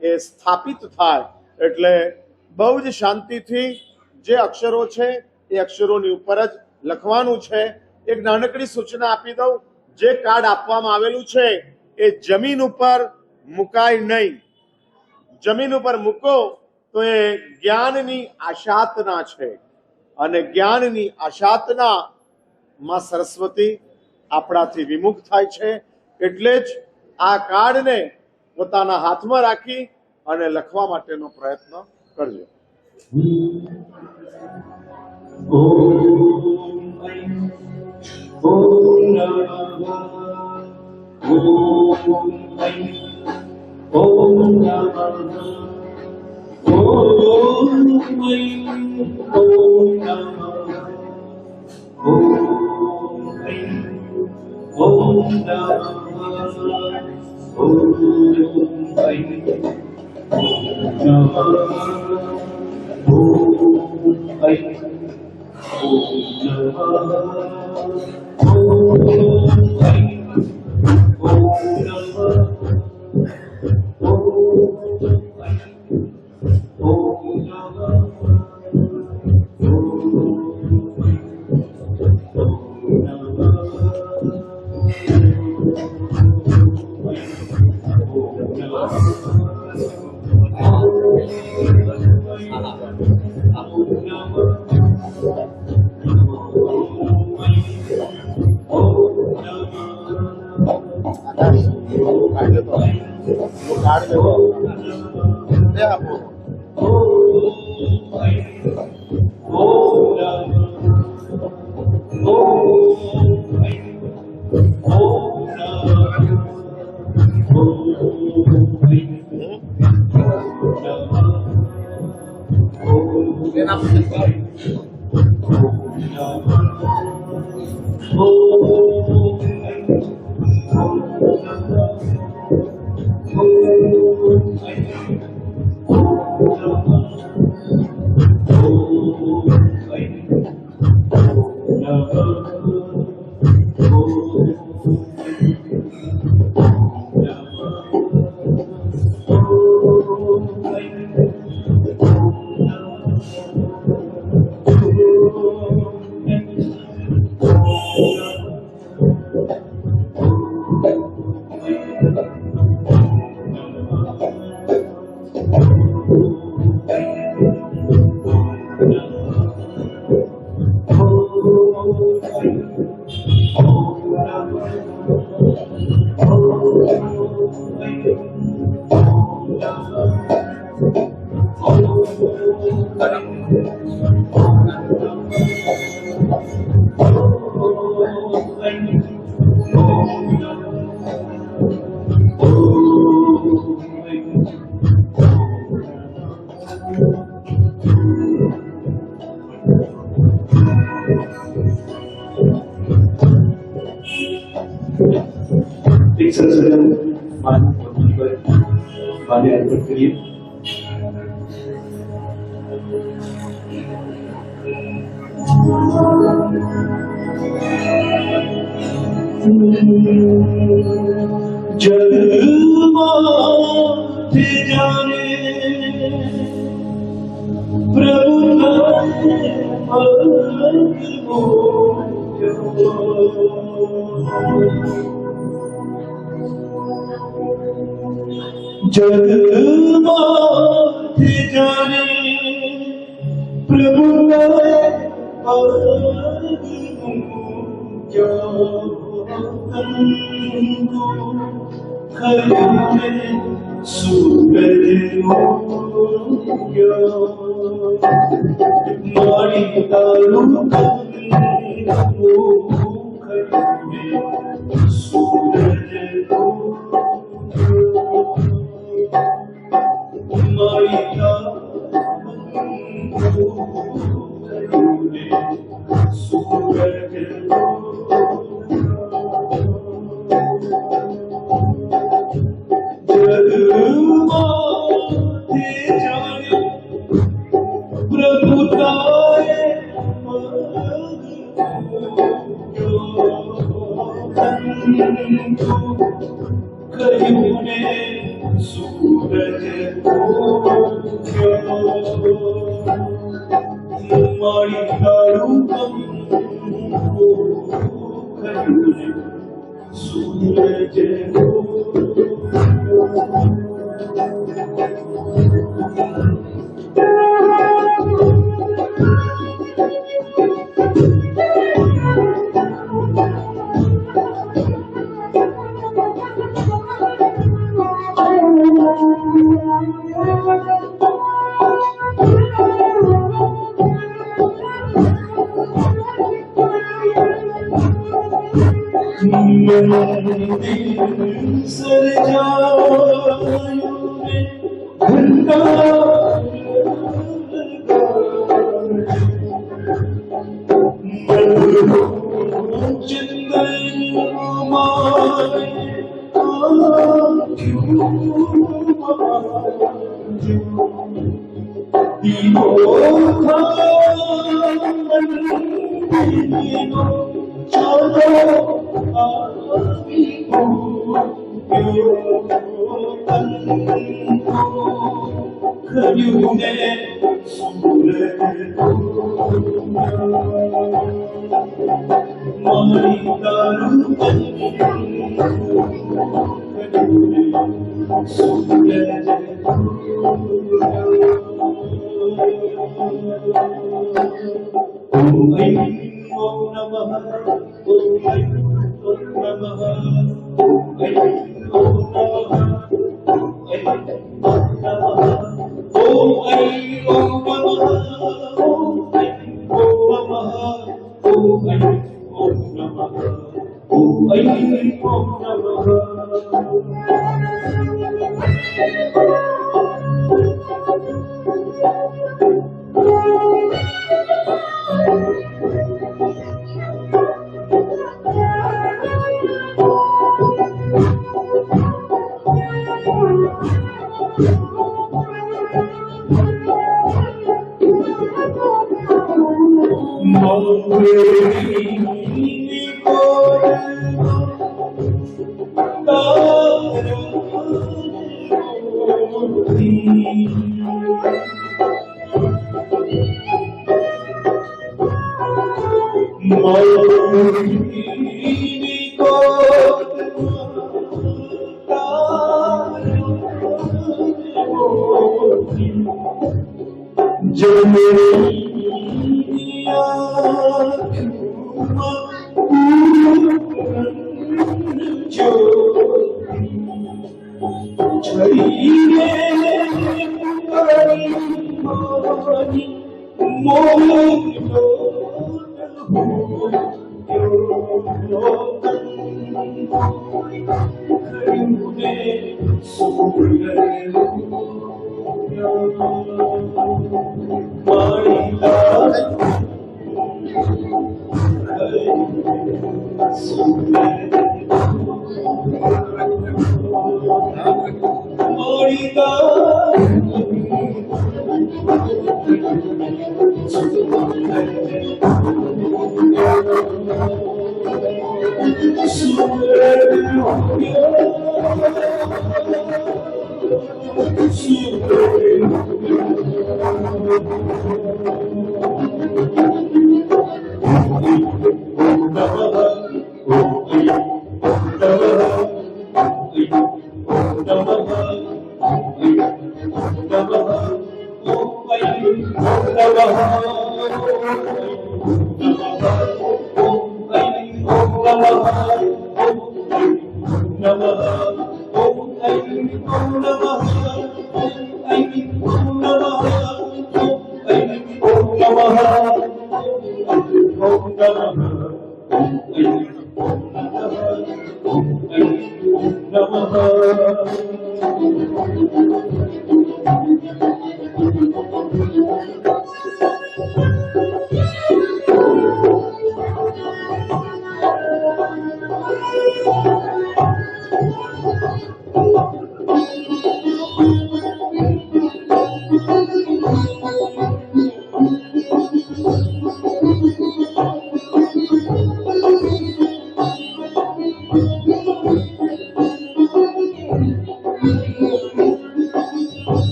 એ સ્થાપિત થાય. એટલે બહુ જ શાંતિથી જે અક્ષરો છે એ અક્ષરોની ઉપર જ લખવાનું છે. એક નાનકડી સૂચના આપી દઉં, જે કાર્ડ આપવામાં આવેલું છે એ જમીન ઉપર મુકાય નહીં. જમીન ઉપર મૂકો તો એ જ્ઞાનની આશાતના છે, અને જ્ઞાનની આશાતના માં સરસ્વતી આપણાથી વિમુખ થાય છે. એટલે જ આ કાર્ડને પોતાના હાથમાં રાખી અને લખવા માટેનો પ્રયત્ન કરજો.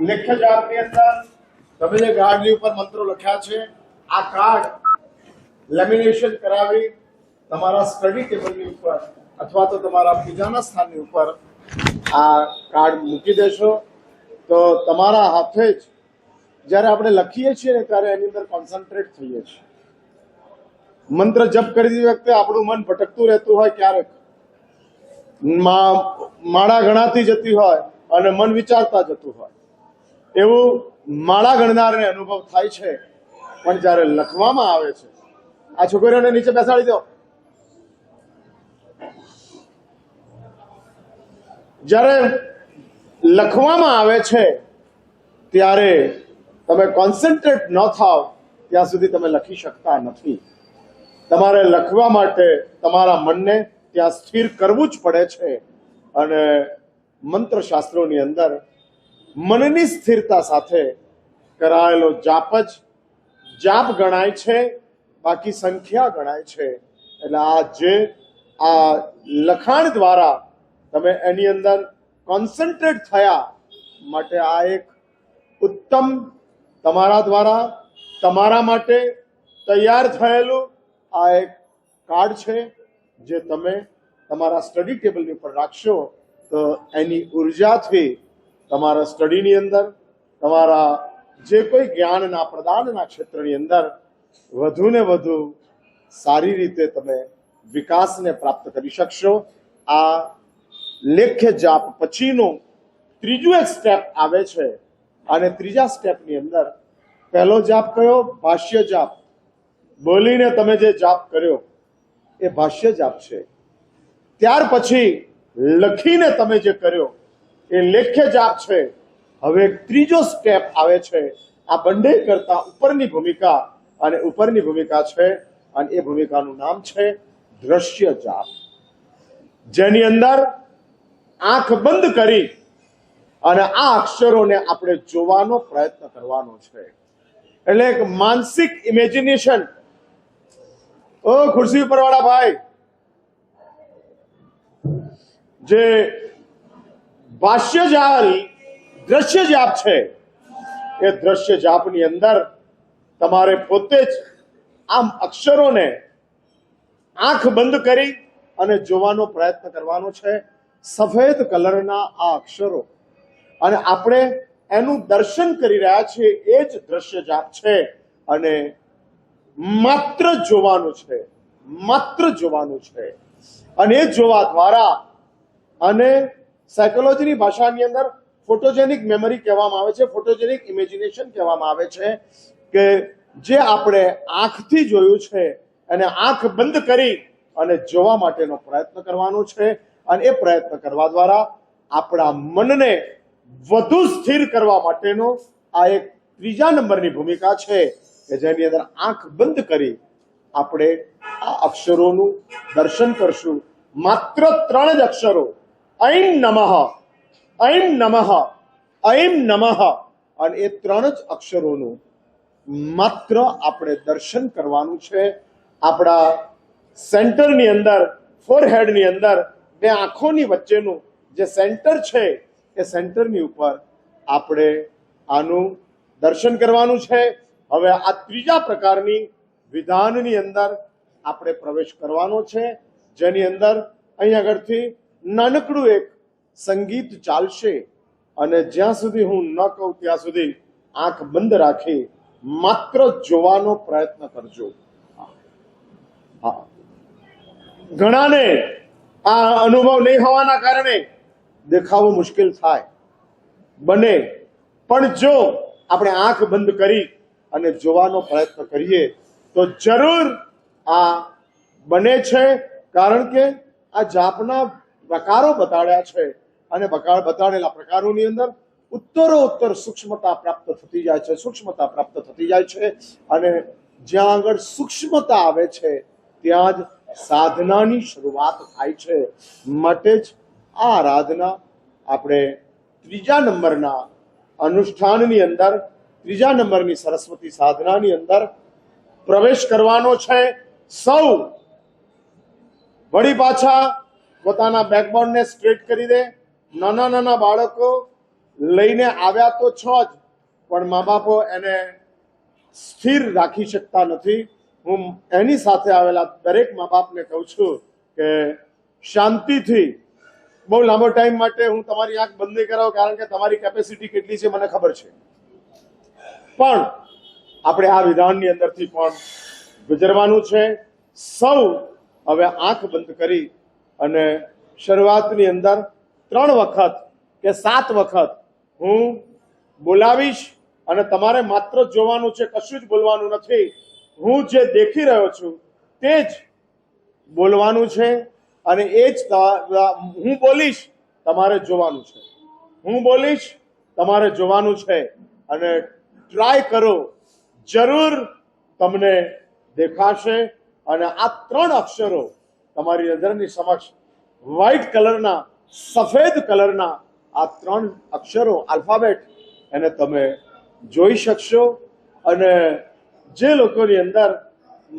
લેખ્ય જાપની અંદર તમે જે કાર્ડની ઉપર મંત્રો લખ્યા છે, આ કાર્ડ લેમિનેશન કરાવી તમારા સ્ટડી ટેબલની ઉપર અથવા તો તમારા પૂજાના સ્થાનની ઉપર આ કાર્ડ મૂકી દેશો તો તમારા હાથે જ જ્યારે આપણે લખીએ છીએ ને ત્યારે એની અંદર કોન્સન્ટ્રેટ થઈએ છીએ. મંત્ર જપ કરતી વખતે આપણું મન ભટકતું રહેતું હોય, ક્યારેક માળા ગણાતી જતી હોય અને મન વિચારતા જતું હોય, એવું માળા ગણનારને અનુભવ થાય છે. પણ જ્યારે લખવામાં આવે છે, આ છોકરીઓને નીચે બેસાડી દો. જ્યારે લખવામાં આવે છે ત્યારે તમે કોન્સન્ટ્રેટ ન થાવ ત્યાં સુધી તમે લખી શકતા નથી. તમારે લખવા માટે તમારા મનને ત્યાં સ્થિર કરવું જ પડે છે. અને મંત્રશાસ્ત્રોની અંદર મનની સ્થિરતા સાથે કરાયેલો જાપ જ જાપ ગણાય છે, બાકી સંખ્યા ગણાય છે. એટલે આ લખાણ દ્વારા તમે એની અંદર કોન્સન્ટ્રેટ થયા માટે આ એક ઉત્તમ તમારા દ્વારા તમારા માટે તૈયાર થયેલું આ એક કાર્ડ છે, જે તમે તમારા સ્ટડી ટેબલની ઉપર રાખશો તો એની ઉર્જાથી તમારા સ્ટડીની અંદર, તમારા જે કોઈ જ્ઞાનના પ્રદાનના ક્ષેત્રની અંદર વધુ ને વધુ સારી રીતે તમે વિકાસને પ્રાપ્ત કરી શકશો. આ લેખ્ય જાપ પછીનું ત્રીજું એક સ્ટેપ આવે છે, અને ત્રીજા સ્ટેપની અંદર પહેલો જાપ કયો? ભાષ્ય જાપ. બોલીને તમે જે જાપ કર્યો એ ભાષ્ય જાપ છે. ત્યાર પછી લખીને તમે જે કર્યો એ લેખ્ય જાપ છે. હવે ત્રીજો સ્ટેપ આવે છે. આ બંને કરતા ઉપરની ભૂમિકા, અને ઉપરની ભૂમિકા છે, અને એ ભૂમિકાનું નામ છે દ્રશ્ય જાપ, જેની અંદર આંખ બંધ કરી અને આ અક્ષરોને આપણે જોવાનો પ્રયત્ન કરવાનો છે. એટલે એક માનસિક ઇમેજિનેશન. ઓ ખુરશી ઉપર વાળા ભાઈ, જે ભાષ્ય જાપ દ્રશ્ય જાપ છે, એ દ્રશ્ય જાપની અંદર તમારે પોતે જ આમ અક્ષરોને આંખ બંધ કરી અને જોવાનો પ્રયત્ન કરવાનો છે. સફેદ કલરના આ અક્ષરો, અને આપણે એનું દર્શન કરી રહ્યા છીએ એ જ દ્રશ્ય જાપ છે અને માત્ર જોવાનું છે, માત્ર જોવાનું છે. અને એ જોવા દ્વારા અને સાયકોલોજીની ભાષાની અંદર ફોટોજેનિક મેમરી કહેવામાં આવે છે, ફોટોજેનિક ઇમેજિનેશન કહેવામાં આવે છે કે જે આપણે આંખથી જોયું છે અને આંખ બંધ કરી અને જોવા માટેનો પ્રયત્ન કરવાનો છે. અને એ પ્રયત્ન કરવા દ્વારા આપણા મનને વધુ સ્થિર કરવા માટેનો આ એક ત્રીજા નંબરની ભૂમિકા છે કે જેની અંદર આંખ બંધ કરી આપણે આ અક્ષરોનું દર્શન કરશું. માત્ર 3 જ અક્ષરો, ઐં નમઃ, ઐં નમઃ, ઐં નમઃ, અને એ 3 જ અક્ષરોનું માત્ર આપણે દર્શન કરવાનું છે. આપણા સેન્ટરની અંદર, ફોરહેડની અંદર, બે આંખોની વચ્ચેનું જે સેન્ટર છે એ સેન્ટરની ઉપર આપણે આનું દર્શન કરવાનું છે. હવે આ ત્રીજા પ્રકારની વિધાનની અંદર આપણે પ્રવેશ કરવાનો છે, જેની અંદર અહીં આગળથી નાનકડું એક સંગીત ચાલશે અને જ્યાં સુધી હું ન કહું ત્યાં સુધી આંખ બંધ રાખી માત્ર જોવાનો પ્રયત્ન કરજો. હા, ઘણાને આ અનુભવ નહીં હોવાના કારણે દેખાવો મુશ્કેલ થાય બને, પણ જો આપણે આંખ બંધ કરી અને જોવાનો પ્રયત્ન કરીએ તો જરૂર આ બને છે. કારણ કે આ જાપના પ્રકારો બતાડ્યા છે અને બતાડેલા પ્રકારોની અંદર ઉત્તરોત્તર સૂક્ષ્મતા પ્રાપ્ત થતી જાય છે, સૂક્ષ્મતા પ્રાપ્ત થતી જાય છે. અને જ્યાં આગળ સૂક્ષ્મતા આવે છે ત્યાં જ સાધનાની શરૂઆત થાય છે. માટે જ આ આરાધના આપણે ત્રીજા નંબરના અનુષ્ઠાનની અંદર, ત્રીજા નંબરની સરસ્વતી સાધનાની અંદર પ્રવેશ કરવાનો છે. સૌ વળી પાછા પોતાના બેકબોનને સ્ટ્રેટ કરી દે. નાના નાના બાળકો લઈને આવ્યા તો છો જ, પણ મા બાપો એને સ્થિર રાખી શકતા નથી. હું એની સાથે આવેલા દરેક મા બાપને કહું છું કે શાંતિથી બહુ લાંબો ટાઈમ માટે હું તમારી આંખ બંધ નહીં કરાવું, કારણ કે તમારી કેપેસિટી કેટલી છે મને ખબર છે. પણ આપણે આ વિધાનની અંદરથી પણ ગુજરવાનું છે. સૌ હવે આંખ બંધ કરી અને શરૂઆતની અંદર 3 વખત કે 7 વખત હું બોલાવીશ અને તમારે માત્ર જોવાનું છે, કશું જ બોલવાનું નથી. હું જે દેખી રહ્યો છું તે જ બોલવાનું છે અને એ જ હું બોલીશ, તમારે જોવાનું છે. હું બોલીશ, તમારે જોવાનું છે. અને ટ્રાય કરો, જરૂર તમને દેખાશે. અને આ 3 અક્ષરો તમારી નજરની સમક્ષ વ્હાઇટ કલરના, સફેદ કલરના આ 3 અક્ષરો, આલ્ફાબેટ, એને તમે જોઈ શકશો. અને જે લોકોની અંદર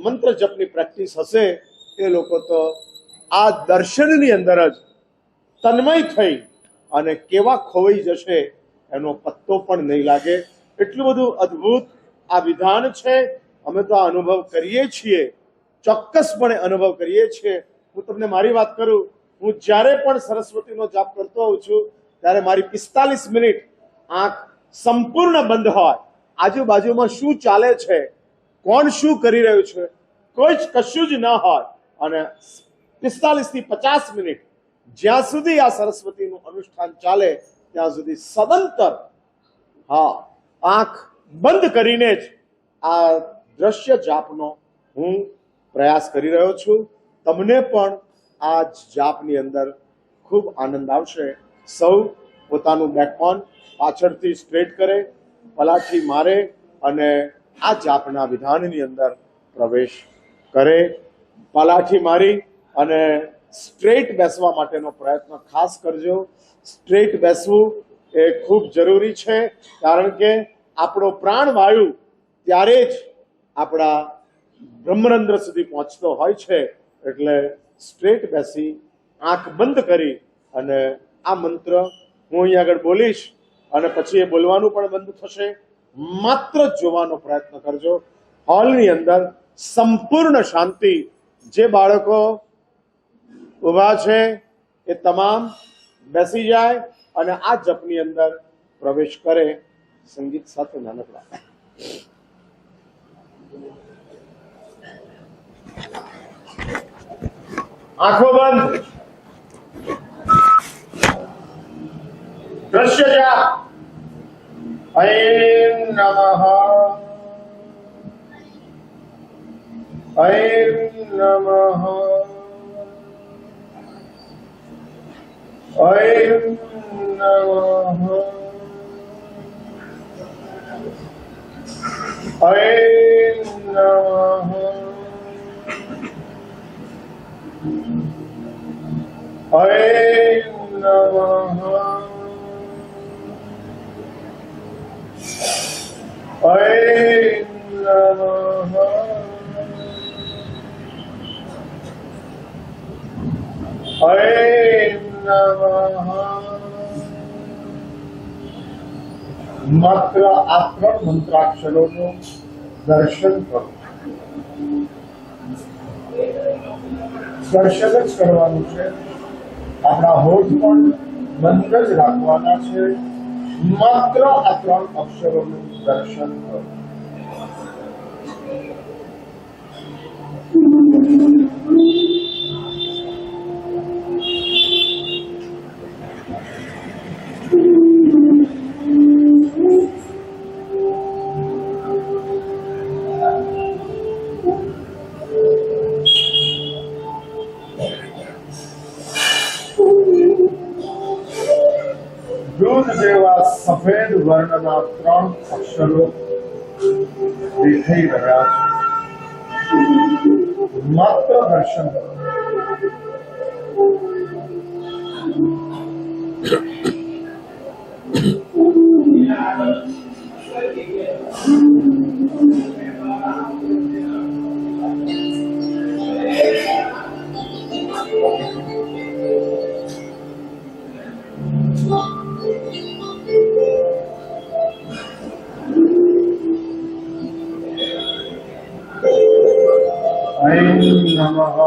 મંત્ર જપની પ્રેક્ટિસ હશે એ લોકો તો આ દર્શનની અંદર જ તન્મય થઈ અને કેવા ખોવાઈ જશે એનો પત્તો પણ નહીં લાગે. એટલું બધું અદ્ભુત આ વિધાન છે. અમે તો આ અનુભવ કરીએ છીએ, ચોક્કસપણે અનુભવ કરીએ છીએ. હું તમને મારી વાત કરું, હું જ્યારે પણ સરસ્વતીનો જાપ કરતો હોઉં છું ત્યારે મારી 45 મિનિટ આંખ સંપૂર્ણ બંધ હોય. આજુબાજુમાં શું ચાલે છે, કોણ શું કરી રહ્યું છે, કોઈ જ કશું જ ન હોય. અને 45 થી 50 મિનિટ જ્યાં સુધી આ સરસ્વતીનું અનુષ્ઠાન ચાલે ત્યાં સુધી સદંતર આંખ બંધ કરીને જ આ દ્રશ્ય જાપનો હું પ્રયાસ કરી રહ્યો છું. તમને પણ આ જાપની અંદર ખૂબ આનંદ આવશે. સૌ પોતાનું બેકબોન પાછળથી સ્ટ્રેટ કરે, પલાઠી મારે અને આ જાપના વિધાનની અંદર પ્રવેશ કરે. પલાઠી મારી અને સ્ટ્રેટ બેસવા માટેનો પ્રયત્ન ખાસ કરજો. સ્ટ્રેટ બેસવું એ ખૂબ જરૂરી છે, કારણ કે આપણો પ્રાણવાયુ ત્યારે જ આપણા બ્રહ્મરંધ્ર સુધી પહોંચતો હોય છે. એટલે સ્ટ્રેટ બેસી આંખ બંધ કરી અને આ મંત્ર હું અહીં આગળ બોલીશ અને પછી એ બોલવાનું પણ બંધ થશે. માત્ર જોવાનો પ્રયત્ન કરજો. હોલની અંદર સંપૂર્ણ શાંતિ. જે બાળકો ઊભા છે એ તમામ બેસી જાય અને આ જપની અંદર પ્રવેશ કરે સંગીત સાથે નાનકડા. આંખો બંધ. દ્રશ્ય જા. ઐં નમઃ. ઐં નમઃ. ઐં નમઃ. ઐં નમઃ. ઐં નમઃ. ઐં નમઃ. ઐં નમઃ. માત્ર આ 3 મંત્રાક્ષરોનું દર્શન કરો. દર્શન જ કરવાનું છે. આપણા હોઠ પણ બંધ જ રાખવાના છે. માત્ર આ 3 અક્ષરોનું દર્શન કરો. દૂધ જેવા સફેદ વર્ણના 3 અક્ષરો દેખાઈ રહ્યા છે. માત્ર દર્શન કરો. ઐં નમઃ.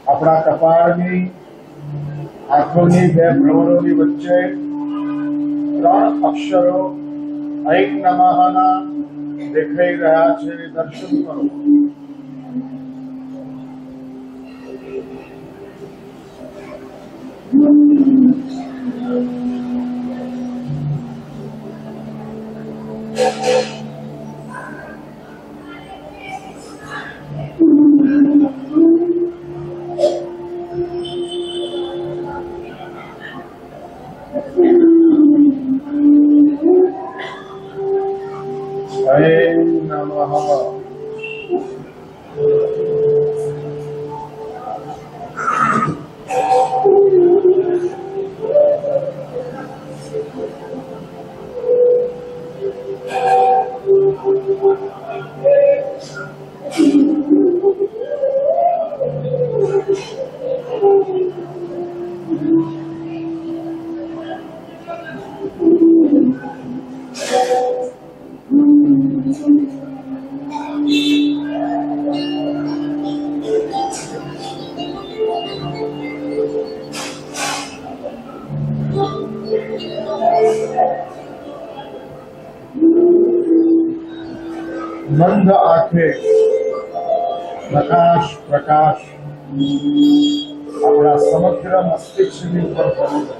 આપણા કપાળની આંખોની 2 ભ્રમરોની વચ્ચે 3 અક્ષરો ઐં નમઃના દેખાઈ રહ્યા છે. દર્શન કરો. ઐં નમઃ. મંદ આંખે પ્રકાશ પ્રકાશ આપણા સમગ્ર મસ્તિષ્કની ઉપર પડે.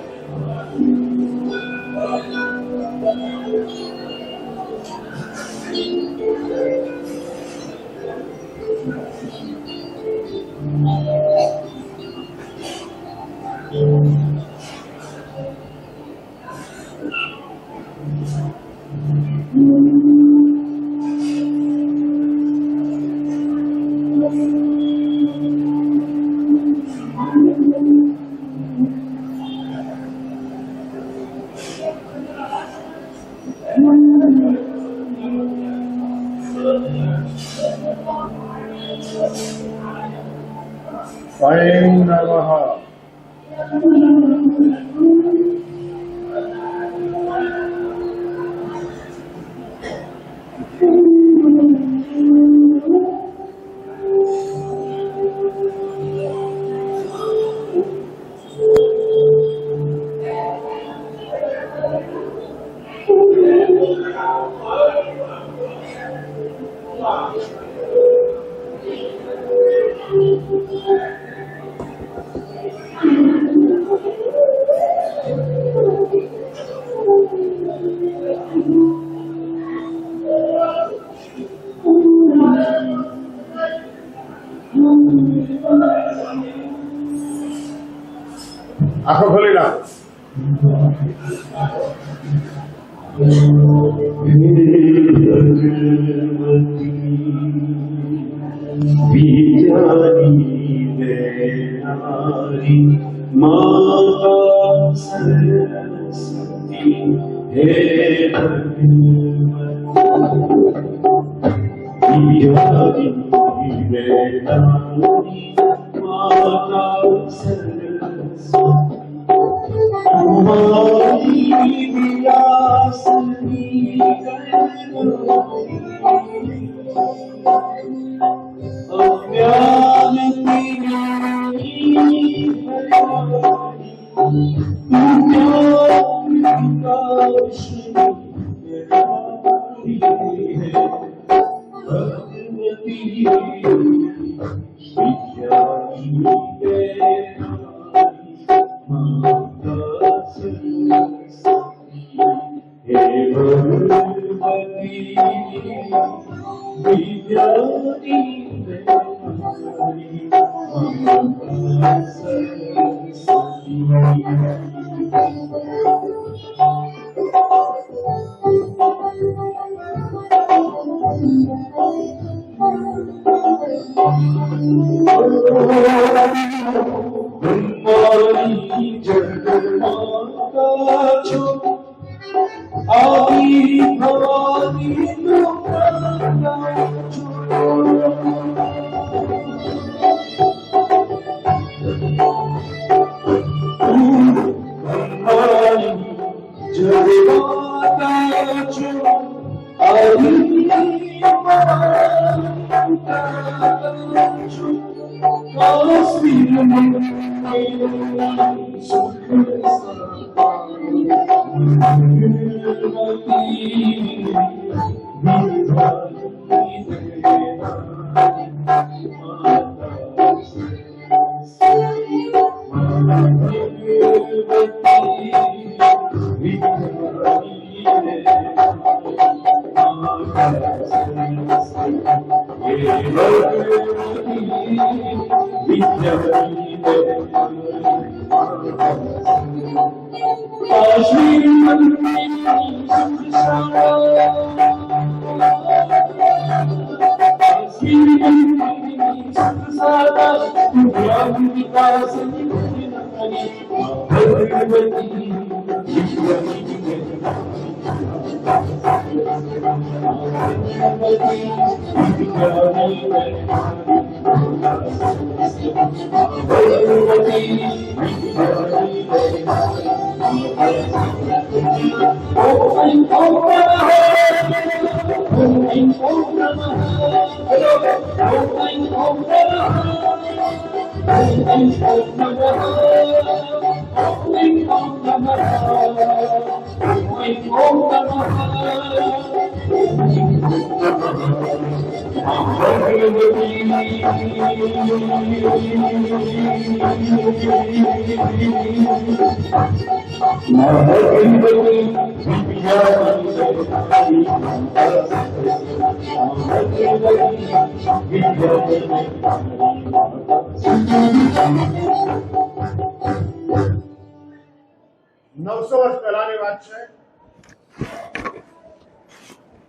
સ્વયં નમઃ. આંખો ખોલી નાખો.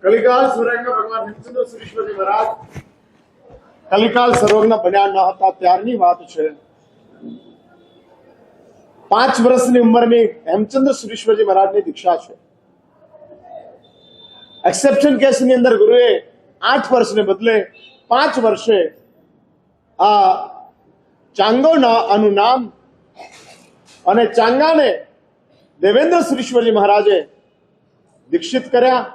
કલિકાલ સરોવરના ભગવાન હેમચંદ્ર સુરીશ્વરજી મહારાજ કલિકાલ સરોવરના બન્યા ન હતા ત્યારની વાત છે. 5 વર્ષની ઉંમરની હેમચંદ્ર સુરીશ્વરજી મહારાજની દીક્ષા છે. એક્સેપ્શન કેસની અંદર ગુરુએ 8 વર્ષને બદલે 5 વર્ષે આ ચાંગો આનું નામ, અને ચાંગાને દેવેન્દ્ર શ્રીશ્વરજી મહારાજે દીક્ષિત કર્યા,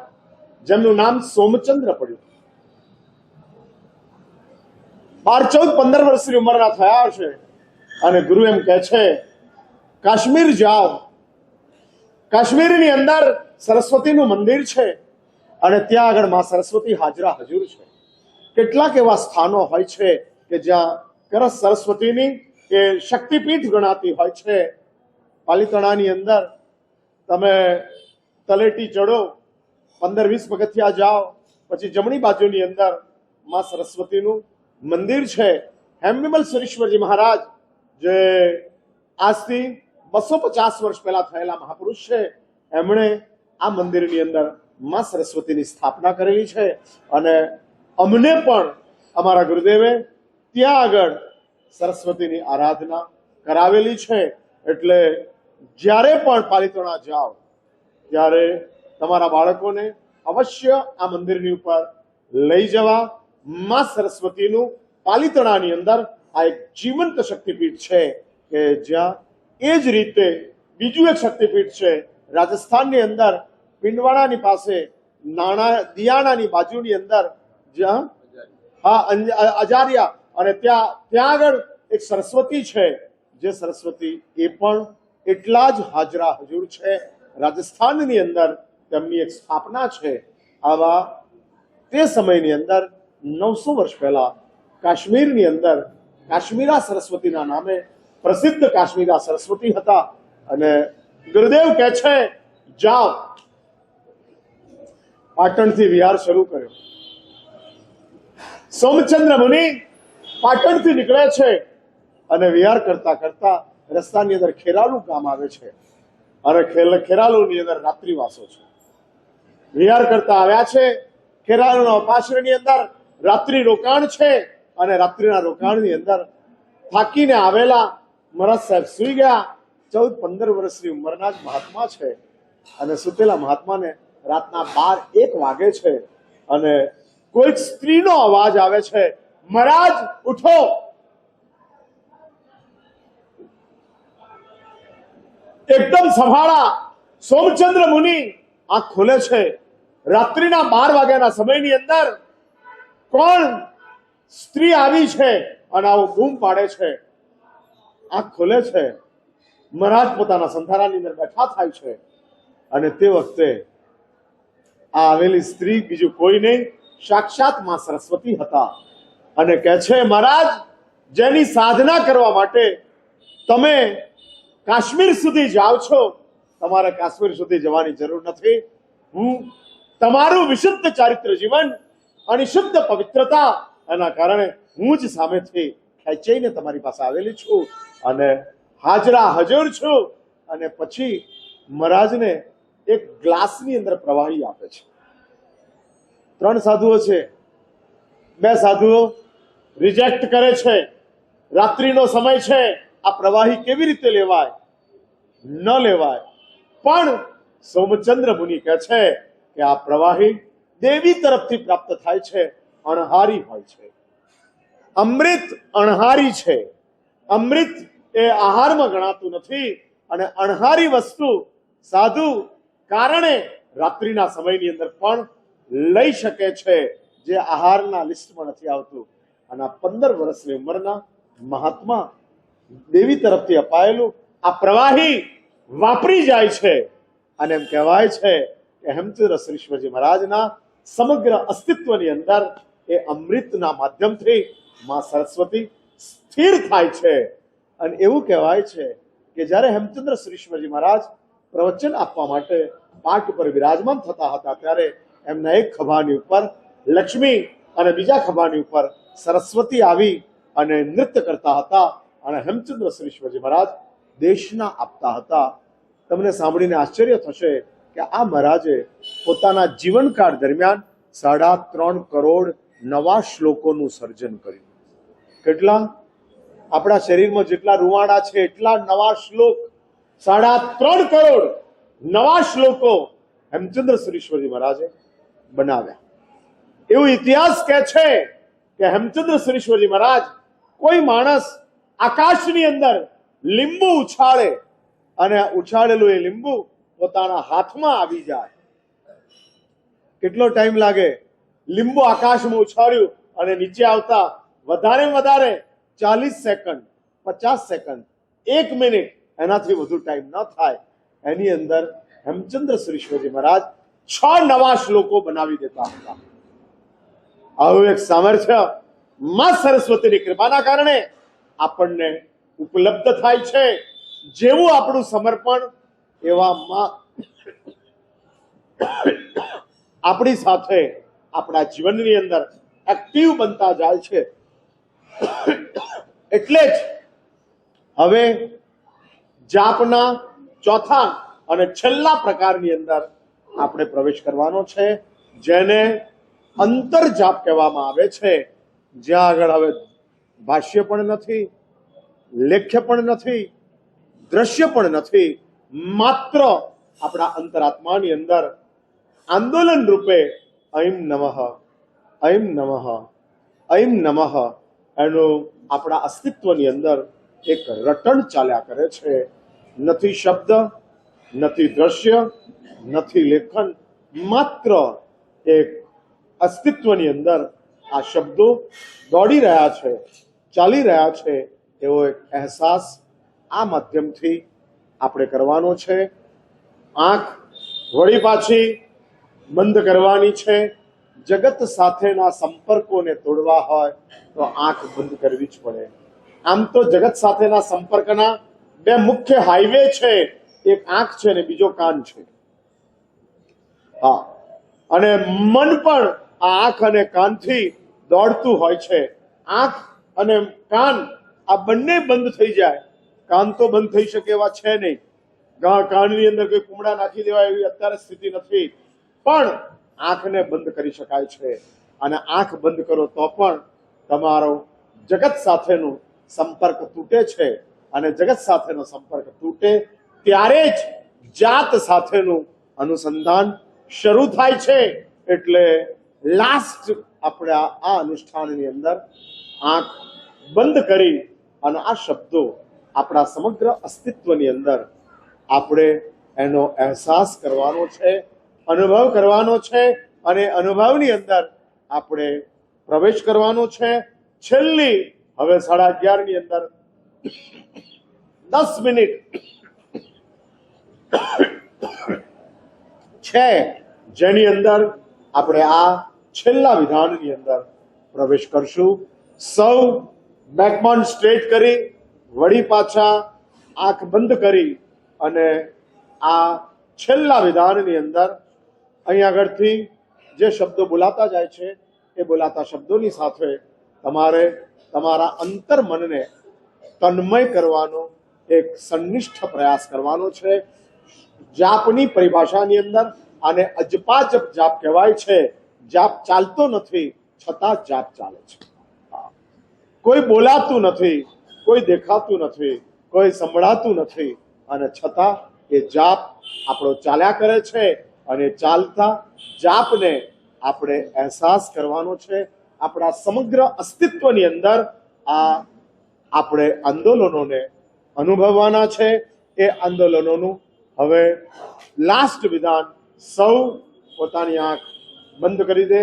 જેમનું નામ સોમચંદ્ર પડ્યું. 12, 14, 15 વર્ષની ઉંમરના થયા છે અને ગુરુ એમ કહે છે કાશ્મીર જાઓ, કાશ્મીરની અંદર સરસ્વતીનું મંદિર છે અને ત્યાં આગળ માં સરસ્વતી હાજરા હજુર છે. કેટલાક એવા સ્થાનો હોય છે કે જ્યાં સરસ્વતીની એ શક્તિપીઠ ગણાતી હોય છે. પાલીતાણાની અંદર તમે તલેટી ચડો, 15-20 પગથિયા જાઓ, પછી જમણી બાજુની અંદર માં સરસ્વતીનું મંદિર છે. હેમવિમલ સુરેશ્વરજી મહારાજ જે આજથી 250 વર્ષ પહેલા થયેલા મહાપુરુષ છે, એમણે આ મંદિરની અંદર માં સરસ્વતીની સ્થાપના કરેલી છે અને અમને પણ અમારા ગુરુદેવે ત્યાં આગળ સરસ્વતીની આરાધના કરાવેલી છે. એટલે જ્યારે પણ પાલીતાણા જાઓ ત્યારે તમારા બાળકોને અવશ્ય આ મંદિરની ઉપર લઈ જવા. માં સરસ્વતીનું પાલીતાણાની અંદર આ એક જીવંત શક્તિપીઠ છે કે જ્યાં એ જ રીતે બીજું એક શક્તિપીઠ છે રાજસ્થાનની અંદર, પિંડવાડાની પાસે દિયાણાની બાજુની અંદર, જ્યાં અજારિયા, અને ત્યાં આગળ એક સરસ્વતી છે, જે સરસ્વતી એ પણ એટલા જ હાજરા હજુર છે. રાજસ્થાનની અંદર તેમની એક સ્થાપના છે. આવા તે સમયની અંદર 900 વર્ષ પહેલા કાશ્મીરની અંદર કાશ્મીરા સરસ્વતીના નામે પ્રસિદ્ધ કાશ્મીરા સરસ્વતી હતા. અને ગુરુદેવ કહે છે જાઓ. પાટણથી વિહાર શરૂ કર્યો. સોમચંદ્ર મુનિ પાટણથી નીકળે છે અને વિહાર કરતા કરતા રસ્તાની અંદર ખેરાલુ ગામ આવે છે અને ખેરાલુની અંદર રાત્રિવાસો છે. વિહાર કરતા આવ્યા છે, ખેરાલુના ઉપાશ્રયની અંદર રાત્રિ રોકાણ છે અને રાત્રિના રોકાણની અંદર થાકીને આવેલા મહારાજ સાહેબ સુઈ ગયા. 14-15 વર્ષની ઉંમરના જ મહાત્મા છે અને સુતેલા મહાત્માને રાતના 12-1 વાગે છે અને કોઈક સ્ત્રીનો અવાજ આવે છે, મહારાજ ઉઠો. એકદમ સફાળા સોમચંદ્ર મુનિ આંખ ખોલે છે. રાત્રિના 12 વાગ્યાના સમયની અંદર કોણ સ્ત્રી આવી છે અને આવો બૂમ પાડે છે. આંખ ખોલે છે. મહારાજ પોતાના સંધારાની અંદર બેઠા થાય છે અને તે વખતે આ આવેલી સ્ત્રી બીજું કોઈ નહીં, સાક્ષાત માં સરસ્વતી હતા. અને કહે છે મહારાજ, જેની સાધના કરવા માટે તમે કાશ્મીર સુધી જાઓ છો, તમારે કાશ્મીર સુધી જવાની જરૂર નથી. હું તમારું વિશુદ્ધ ચારિત્ર જીવન અને શુદ્ધ પવિત્રતા એના કારણે હું જ સામેથી ખેંચાઈને તમારી પાસે આવેલી છું અને હાજરા હજુર છું. અને પછી મહારાજને એક ગ્લાસની અંદર પ્રવાહી આપે છે. 3 સાધુઓ છે, 2 સાધુઓ રિજેક્ટ કરે છે. રાત્રિનો સમય છે, આ પ્રવાહી કેવી રીતે લેવાય? ન લેવાય. પણ સોમચંદ્ર મુનિ કહે છે કે આ પ્રવાહી દેવી તરફથી પ્રાપ્ત થાય છે, અણહારી હોય છે. અમૃત અણહારી છે. અમૃત એ આહારમાં ગણાતું નથી અને અણહારી વસ્તુ સાધુ કારણે રાત્રિના સમયની અંદર પણ લઈ શકે છે, જે આહારના લિસ્ટમાં નથી આવતું. અને 15 વર્ષની ઉંમરના મહાત્મા દેવી તરફથી અપાયેલું આ પ્રવાહી વાપરી જાય છે. અને એમ કહેવાય છે કે હેમચંદ્ર શ્રીશ્વરજી મહારાજના સમગ્ર અસ્તિત્વની અંદર એ અમૃતના માધ્યમથી માં સરસ્વતી સ્થિર થાય છે. અને એવું કહેવાય છે કે જ્યારે હેમચંદ્ર શ્રીશ્વરજી મહારાજ પ્રવચન આપવા માટે પાઠ ઉપર વિરાજમાન થતા હતા ત્યારે એમના એક ખભાની ઉપર લક્ષ્મી અને બીજા ખભાની ઉપર સરસ્વતી આવી અને નૃત્ય કરતા હતા અને હેમચંદ્ર શ્રીશ્વરજી મહારાજ દેશના આપતા હતા. તમને સાંભળીને આશ્ચર્ય થશે કે આ મહારાજે પોતાના જીવનકાળ દરમિયાન 3.5 કરોડ નવા શ્લોકોનું સર્જન કર્યું. કેટલા? આપણા શરીરમાં જેટલા રૂવાડા છે એટલા નવા શ્લોક, 3.5 કરોડ નવા શ્લોકો હેમચંદ્ર શ્રીશ્વરજી મહારાજે બનાવ્યા. એવું ઇતિહાસ કહે છે કે હેમચંદ્ર શ્રીશ્વરજી મહારાજ કોઈ માણસ આકાશની અંદર લીંબુ ઉછાળે અને ઉછાળેલું એ લીંબુ પોતાના હાથમાં આવી જાય, કેટલો ટાઈમ લાગે? લીંબુ આકાશમાં ઉછાળ્યું અને નીચે આવતા વધારે 40 સેકન્ડ, 50 સેકન્ડ, 1 મિનિટ, એનાથી વધુ ટાઈમ ન થાય. એની અંદર હેમચંદ્ર શ્રીશ્વરજી મહારાજ 6 નવા શ્લોકો બનાવી દેતા હતા. આવું એક સામર્થ્ય માં સરસ્વતીની કૃપાના કારણે આપણને ઉપલબ્ધ થાય છે. જેવું આપણું સમર્પણ એવા માં આપણી સાથે આપણા જીવનની અંદર એક્ટિવ બનતા જાય છે. એટલે જ હવે જાપના ચોથા અને છેલ્લા પ્રકારની અંદર આપણે પ્રવેશ કરવાનો છે, જેને અંતર જાપ કહેવામાં આવે છે. જ્યાં આગળ હવે ભાષ્ય પણ નથી, લેખ્ય પણ નથી, દ્રશ્ય પણ નથી, માત્ર આપણા અંતરાત્માની અંદર આંદોલન રૂપે ઐમ નમઃ, ઐમ નમઃ, ઐમ નમઃ એનું આપણા અસ્તિત્વની અંદર એક રટણ ચાલ્યા કરે છે. નથી શબ્દ, નથી દ્રશ્ય, નથી લેખન, માત્ર એક અસ્તિત્વની અંદર આ શબ્દો દોડી રહ્યા છે, ચાલી રહ્યા છે, એવો એક અહેસાસ આ માધ્યમથી આપણે કરવાનો છે. આંખ વળી પાછી બંધ કરવાની છે. જગત સાથેના સંપર્કોને તોડવા હોય તો આંખ બંધ કરવી જ પડે. આમ તો જગત સાથેના સંપર્કના 2 મુખ્ય હાઈવે છે, એક આંખ છે ને બીજો કાન છે. હા, અને મન પણ આ આંખ અને કાનથી દોડતું હોય છે. આંખ અને કાન આ બંને બંધ થઈ જાય, કાન તો બંધ થઈ શકે એવા છે નહીં. કાનની અંદર કોઈ કુમડા નાખી દેવાય એવી અત્યારે સ્થિતિ નથી, પણ આંખને બંધ કરી શકાય છે. અને આંખ બંધ કરો તો પણ તમારો જગત સાથેનો સંપર્ક તૂટે છે. અને જગત સાથેનો સંપર્ક તૂટે ત્યારે જ જાત સાથેનું અનુસંધાન શરૂ થાય છે. એટલે લાસ્ટ આપણે આ અનુષ્ઠાનની અંદર આંખ બંધ કરી અને આ શબ્દો આપણા સમગ્ર અસ્તિત્વની અંદર આપણે એનો અહેસાસ કરવાનો છે, અનુભવ કરવાનો છે, અને અનુભવની અંદર આપણે પ્રવેશ કરવાનો છે. છેલ્લી હવે 11:30 ની અંદર 10 મિનિટ છે, જેની અંદર આપણે આ છેલ્લા વિધાનની અંદર પ્રવેશ કરશું. સૌ બેકબોન સ્ટ્રેટ કરી વળી પાછા આંખ બંધ કરી અને આ છેલ્લા વિધાનની અંદર અહીં આગળથી જે શબ્દો બોલાતા જાય છે એ બોલાતા શબ્દોની સાથે તમારે તમારા અંતર મનને તન્મય કરવાનો એક સંનિષ્ઠ પ્રયાસ કરવાનો છે. જાપની પરિભાષાની અંદર આને અજપાજપ જાપ કહેવાય છે. જાપ ચાલતો નથી છતાં જાપ ચાલે છે. કોઈ બોલાતું નથી, કોઈ દેખાતું નથી, કોઈ સંભળાતું નથી, અને છતાં એ જાપ આપણો ચાલ્યા કરે છે. અને ચાલતા જાપને આપણે અહેસાસ કરવાનો છે. આપણા સમગ્ર અસ્તિત્વની અંદર આ આપણે આંદોલનોને અનુભવવાના છે. એ આંદોલનોનું હવે લાસ્ટ વિધાન, સૌ પોતાની આંખ બંધ કરી દે.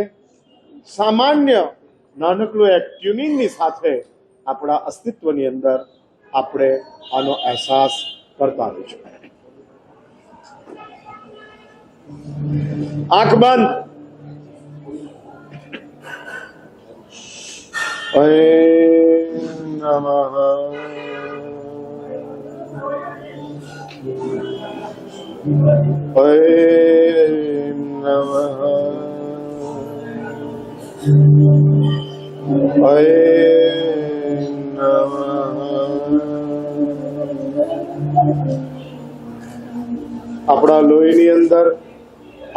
સામાન્ય નાનકડું એક ટ્યુનિંગની સાથે આપણા અસ્તિત્વની અંદર આપણે આનો અહેસાસ કરતા રહીશું. આંખ બંધ. ઐમ નમઃ ઐમ નમઃ ઐમ નમઃ. આપણા લોહીની અંદર,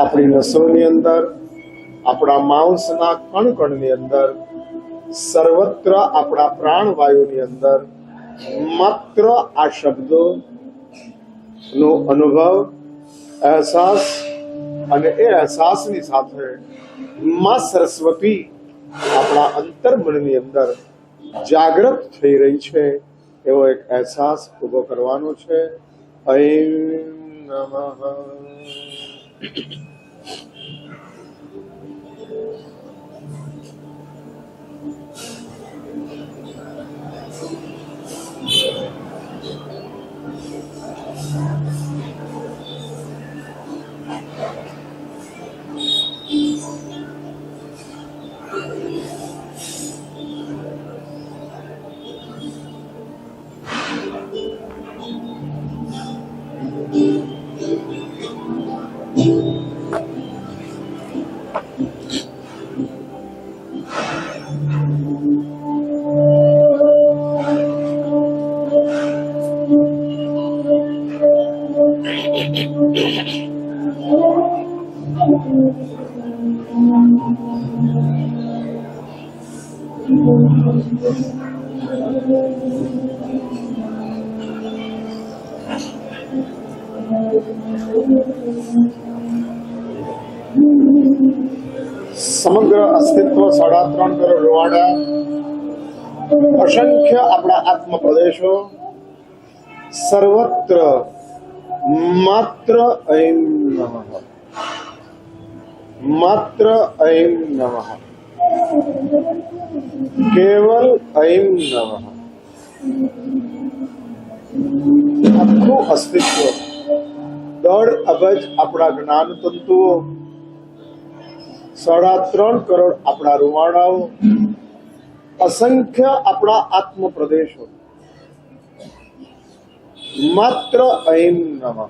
આપણી નસોની અંદર, આપણા માંસના કણકણની અંદર, સર્વત્ર આપણા પ્રાણવાયુની અંદર માત્ર આ શબ્દો નો અનુભવ, અહેસાસ, અને એ અહેસાસની સાથે માં સરસ્વતી આપણા અંતર્મનની અંદર જાગૃત થઈ રહી છે, એવો એક અહેસાસ ઉભો કરવાનો છે. ઐં નમઃ. સમગ્ર અસ્તિત્વ 3.5 કરોડ રૂવાડા, અસંખ્ય આપણા આત્મ પ્રદેશો, સર્વત્ર માત્ર ઐં નમઃ, માત્ર ઐં નમઃ, કેવલ ઐં નમઃ. આખું અસ્તિત્વ, 1.5 અબજ આપણા જ્ઞાન તંતુઓ, 3.5 કરોડ આપણા રૂવાડાઓ, અસંખ્ય આપણા આત્મ પ્રદેશો, માત્ર ઐં નમઃ.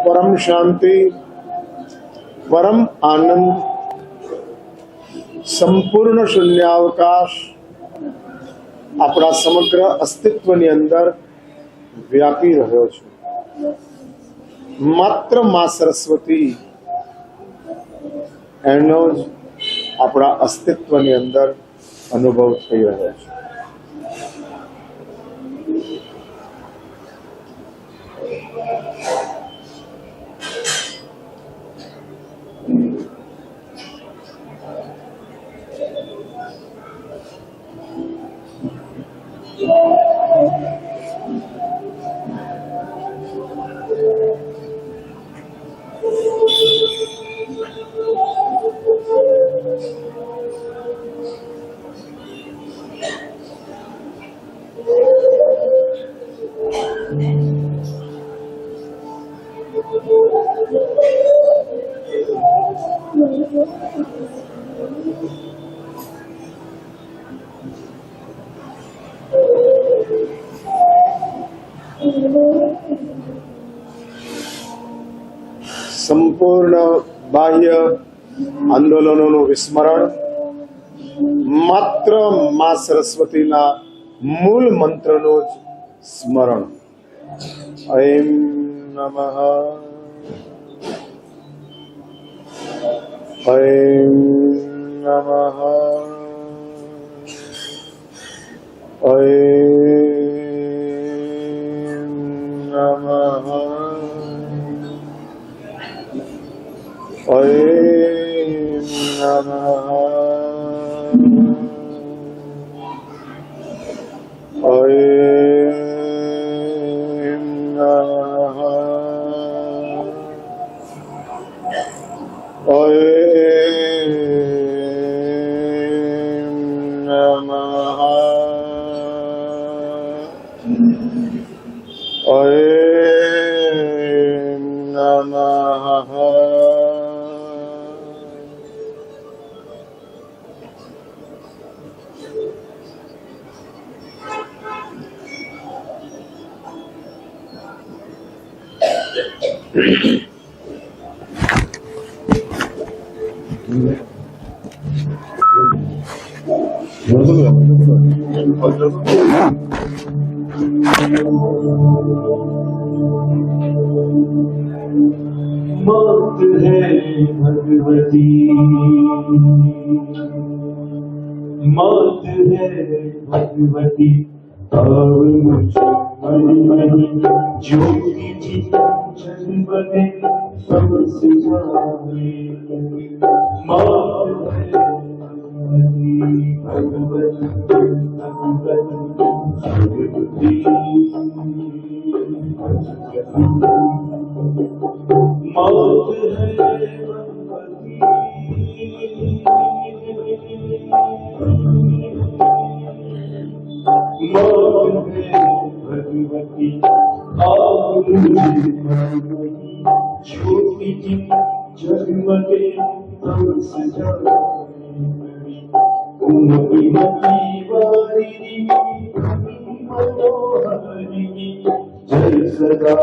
પરમ શાંતિ, પરમ આનંદ, સંપૂર્ણ શૂન્યાવકાશ આપણા સમગ્ર અસ્તિત્વની અંદર વ્યાપી રહ્યો છે. માત્ર મા સરસ્વતી એનો જ આપણા અસ્તિત્વની અંદર અનુભવ થઈ રહ્યો છે. સંપૂર્ણ બાહ્ય આંદોલનોનું વિસ્મરણ, માત્ર મા સરસ્વતીના મૂળ મંત્રનું જ સ્મરણ. ઐં નમઃ, ઐં નમઃ, ઐં નમઃ, ઐં નમઃ, ઐં નમઃ, मौत है भगवती, मौत है भगवती, अब मुझे मन नहीं ज्योति जी जन्म दे समझ जाए। मौत है भगवती, भगवती, मौत है भगवती, मौत है भगवती, आप मुझे छोटी जी जन्म दे हमस जाए। वारी मनोहरी जय सदा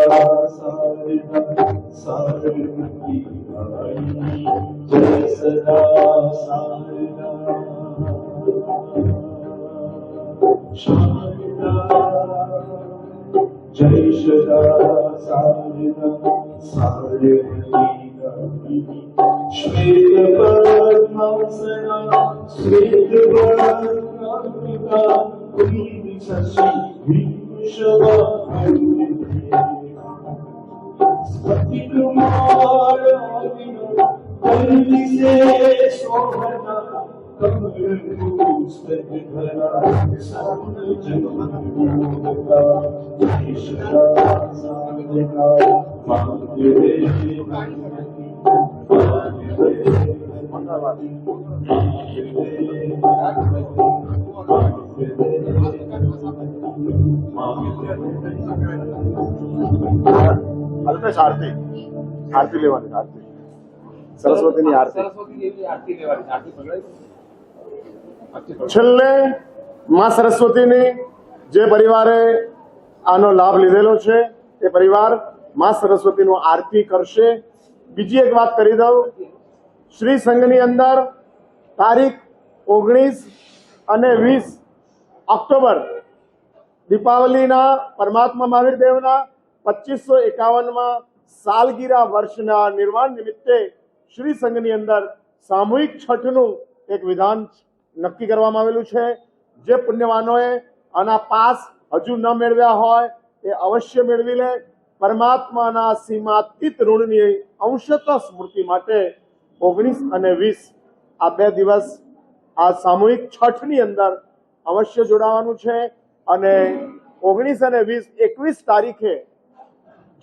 सारदा सारदी जय सदा सारदा शारदा जय सदा सारदा सारदी श्वेत वर्णासना श्वेत वर्णासना शशि विश्वा स्फटिक कुमार कल्ली से शोभना कमल पुस्तक भरा साउन जगमगा ईश्वरा साधका मांगे અલ્પેશ આરતી આરતી લેવાની આરતી સરસ્વતીની આરતી છેલ્લે માં સરસ્વતીની જે પરિવારે આનો લાભ લીધેલો છે એ પરિવાર માં સરસ્વતીનું આરતી કરશે। બીજી એક વાત કરી દઉં, શ્રી સંઘની અંદર તારીખ 19 અને 20 ઓક્ટોબર દીપાવલીના પરમાત્મા મહાવીર દેવના 2551માં સાલગીરા વર્ષના નિર્વાણ નિમિત્તે શ્રી સંઘની અંદર સામૂહિક છઠનું એક વિધાન નક્કી કરવામાં આવેલું છે। જે પુણ્યવાનોએ આના પાસ હજુ ન મેળવ્યા હોય એ અવશ્ય મેળવી લે। પરમાત્માના સીમાતીત ઋણની અંશતઃ સ્મૃતિ માટે 19 અને 20 આ 2 દિવસ આ સામૂહિક છઠની અંદર અવશ્ય જોડાવાનું છે। અને 19 અને 20 21 તારીખે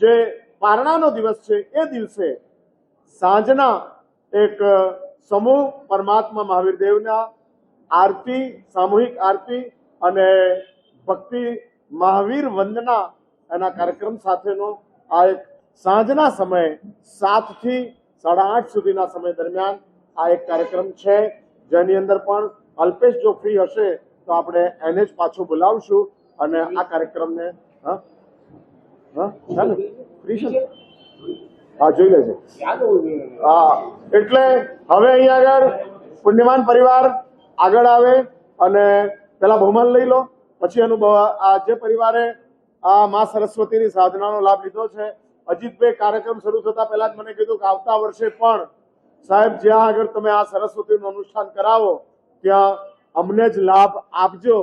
જે પારણાનો દિવસ છે એ દિવસે સાંજના એક સમૂહ પરમાત્મા મહાવીર દેવના આરતી સામૂહિક આરતી અને ભક્તિ મહાવીર વંદના એના કાર્યક્રમ સાથેનો આ એક સાંજના સમયે 7 થી 8:30 સુધીના સમય દરમિયાન આ એક કાર્યક્રમ છે, જેની અંદર પણ અલ્પેશ જો ફ્રી હશે તો આપણે એને જ પાછું બોલાવશું અને આ કાર્યક્રમને જોઈ લેજે। એટલે હવે અહીંયા આગળ પુણ્યવાન પરિવાર આગળ આવે અને પેલા બહુમાન લઈ લો, પછી એનું આ જે પરિવારે આ માં સરસ્વતીની સાધનાનો લાભ લીધો છે, અજીતભાઈ કાર્યક્રમ શરૂ થતા પહેલા જ મને કીધું કે આવતા વર્ષે પણ સાહેબ જ્યાં આગળ તમે આ સરસ્વતીનું અનુષ્ઠાન કરાવો ત્યાં અમને જ લાભ આપજો,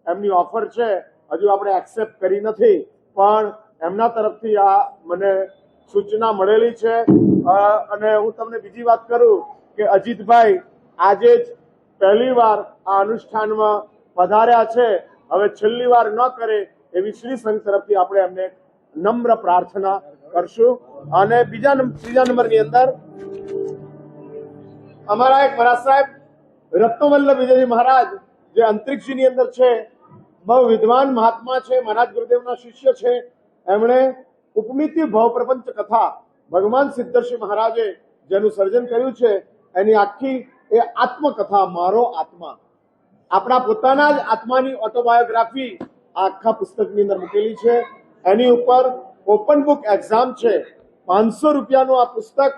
એમની ઓફર છે। હજુ આપણે એક્સેપ્ટ કરી નથી પણ એમના તરફથી આ મને સૂચના મળેલી છે। અને હું તમને બીજી વાત કરું કે અજીતભાઈ આજે જ પહેલી વાર આ અનુષ્ઠાનમાં પધાર્યા છે, હવે છેલ્લી વાર ન કરે એવી શ્રી સંઘ તરફથી આપણે એમને નમ્ર પ્રાર્થના કરશું। અને ત્રીજા નંબરની અંદર અમારા એક મહારાજ સાહેબ રત્નવલ્લભ વિજયજી મહારાજ જે અંતરિક્ષની અંદર છે, બહુ વિદ્વાન મહાત્મા છે, મહારાજ ગુરુદેવના શિષ્ય છે। એમણે ઉપમિતિ ભવ પ્રપંચ કથા ભગવાન સિદ્ધર્ષિ મહારાજે જેનું સર્જન કર્યું છે એની આખી એ આત્મકથા મારો આત્મા, આપણા પોતાના જ આત્માની ઓટોબાયોગ્રાફી આખા પુસ્તકની અંદર મૂકેલી છે। એની ઉપર ઓપન બુક એક્ઝામ છે। 500 રૂપિયાનું આ પુસ્તક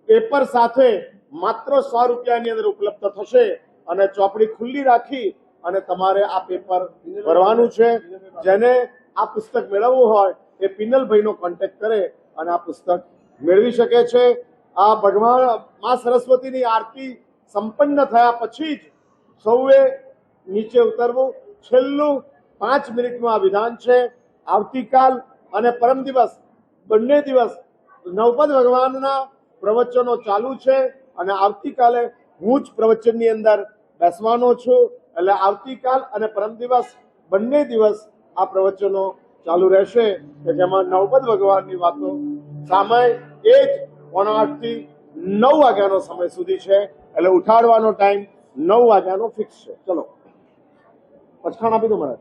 પેપર સાથે માત્ર 100 રૂપિયાની અંદર ઉપલબ્ધ થશે અને ચોપડી ખુલ્લી રાખી અને તમારે આ પેપર ભરવાનું છે। જેને આ પુસ્તક મેળવવું હોય એ પિનલભાઈનો કોન્ટેક્ટ કરે અને આ પુસ્તક મેળવી શકે છે. આ ભગવાન માં સરસ્વતીની આરતી સંપન્ન થયા પછી જ સૌએ નીચે ઉતરવું. છેલ્લું 5 મિનિટનું આ વિધાન છે. આવતીકાલ અને પરમ દિવસ બંને દિવસ નવપદ ભગવાનના પ્રવચનો ચાલુ છે અને આવતીકાલે હું જ પ્રવચનની અંદર બેસવાનો છું. એટલે આવતીકાલ અને પરમ દિવસ બંને દિવસ આ પ્રવચનો ચાલુ રહેશે કે જેમાં નવપદ ભગવાનની વાતો સામે એ જ 8:30 થી 9 વાગ્યાનો સમય સુધી છે. એટલે ઉઠાડવાનો ટાઈમ 9 વાગ્યાનો ફિક્સ છે. ચલો પછાણ આપી દો મારે.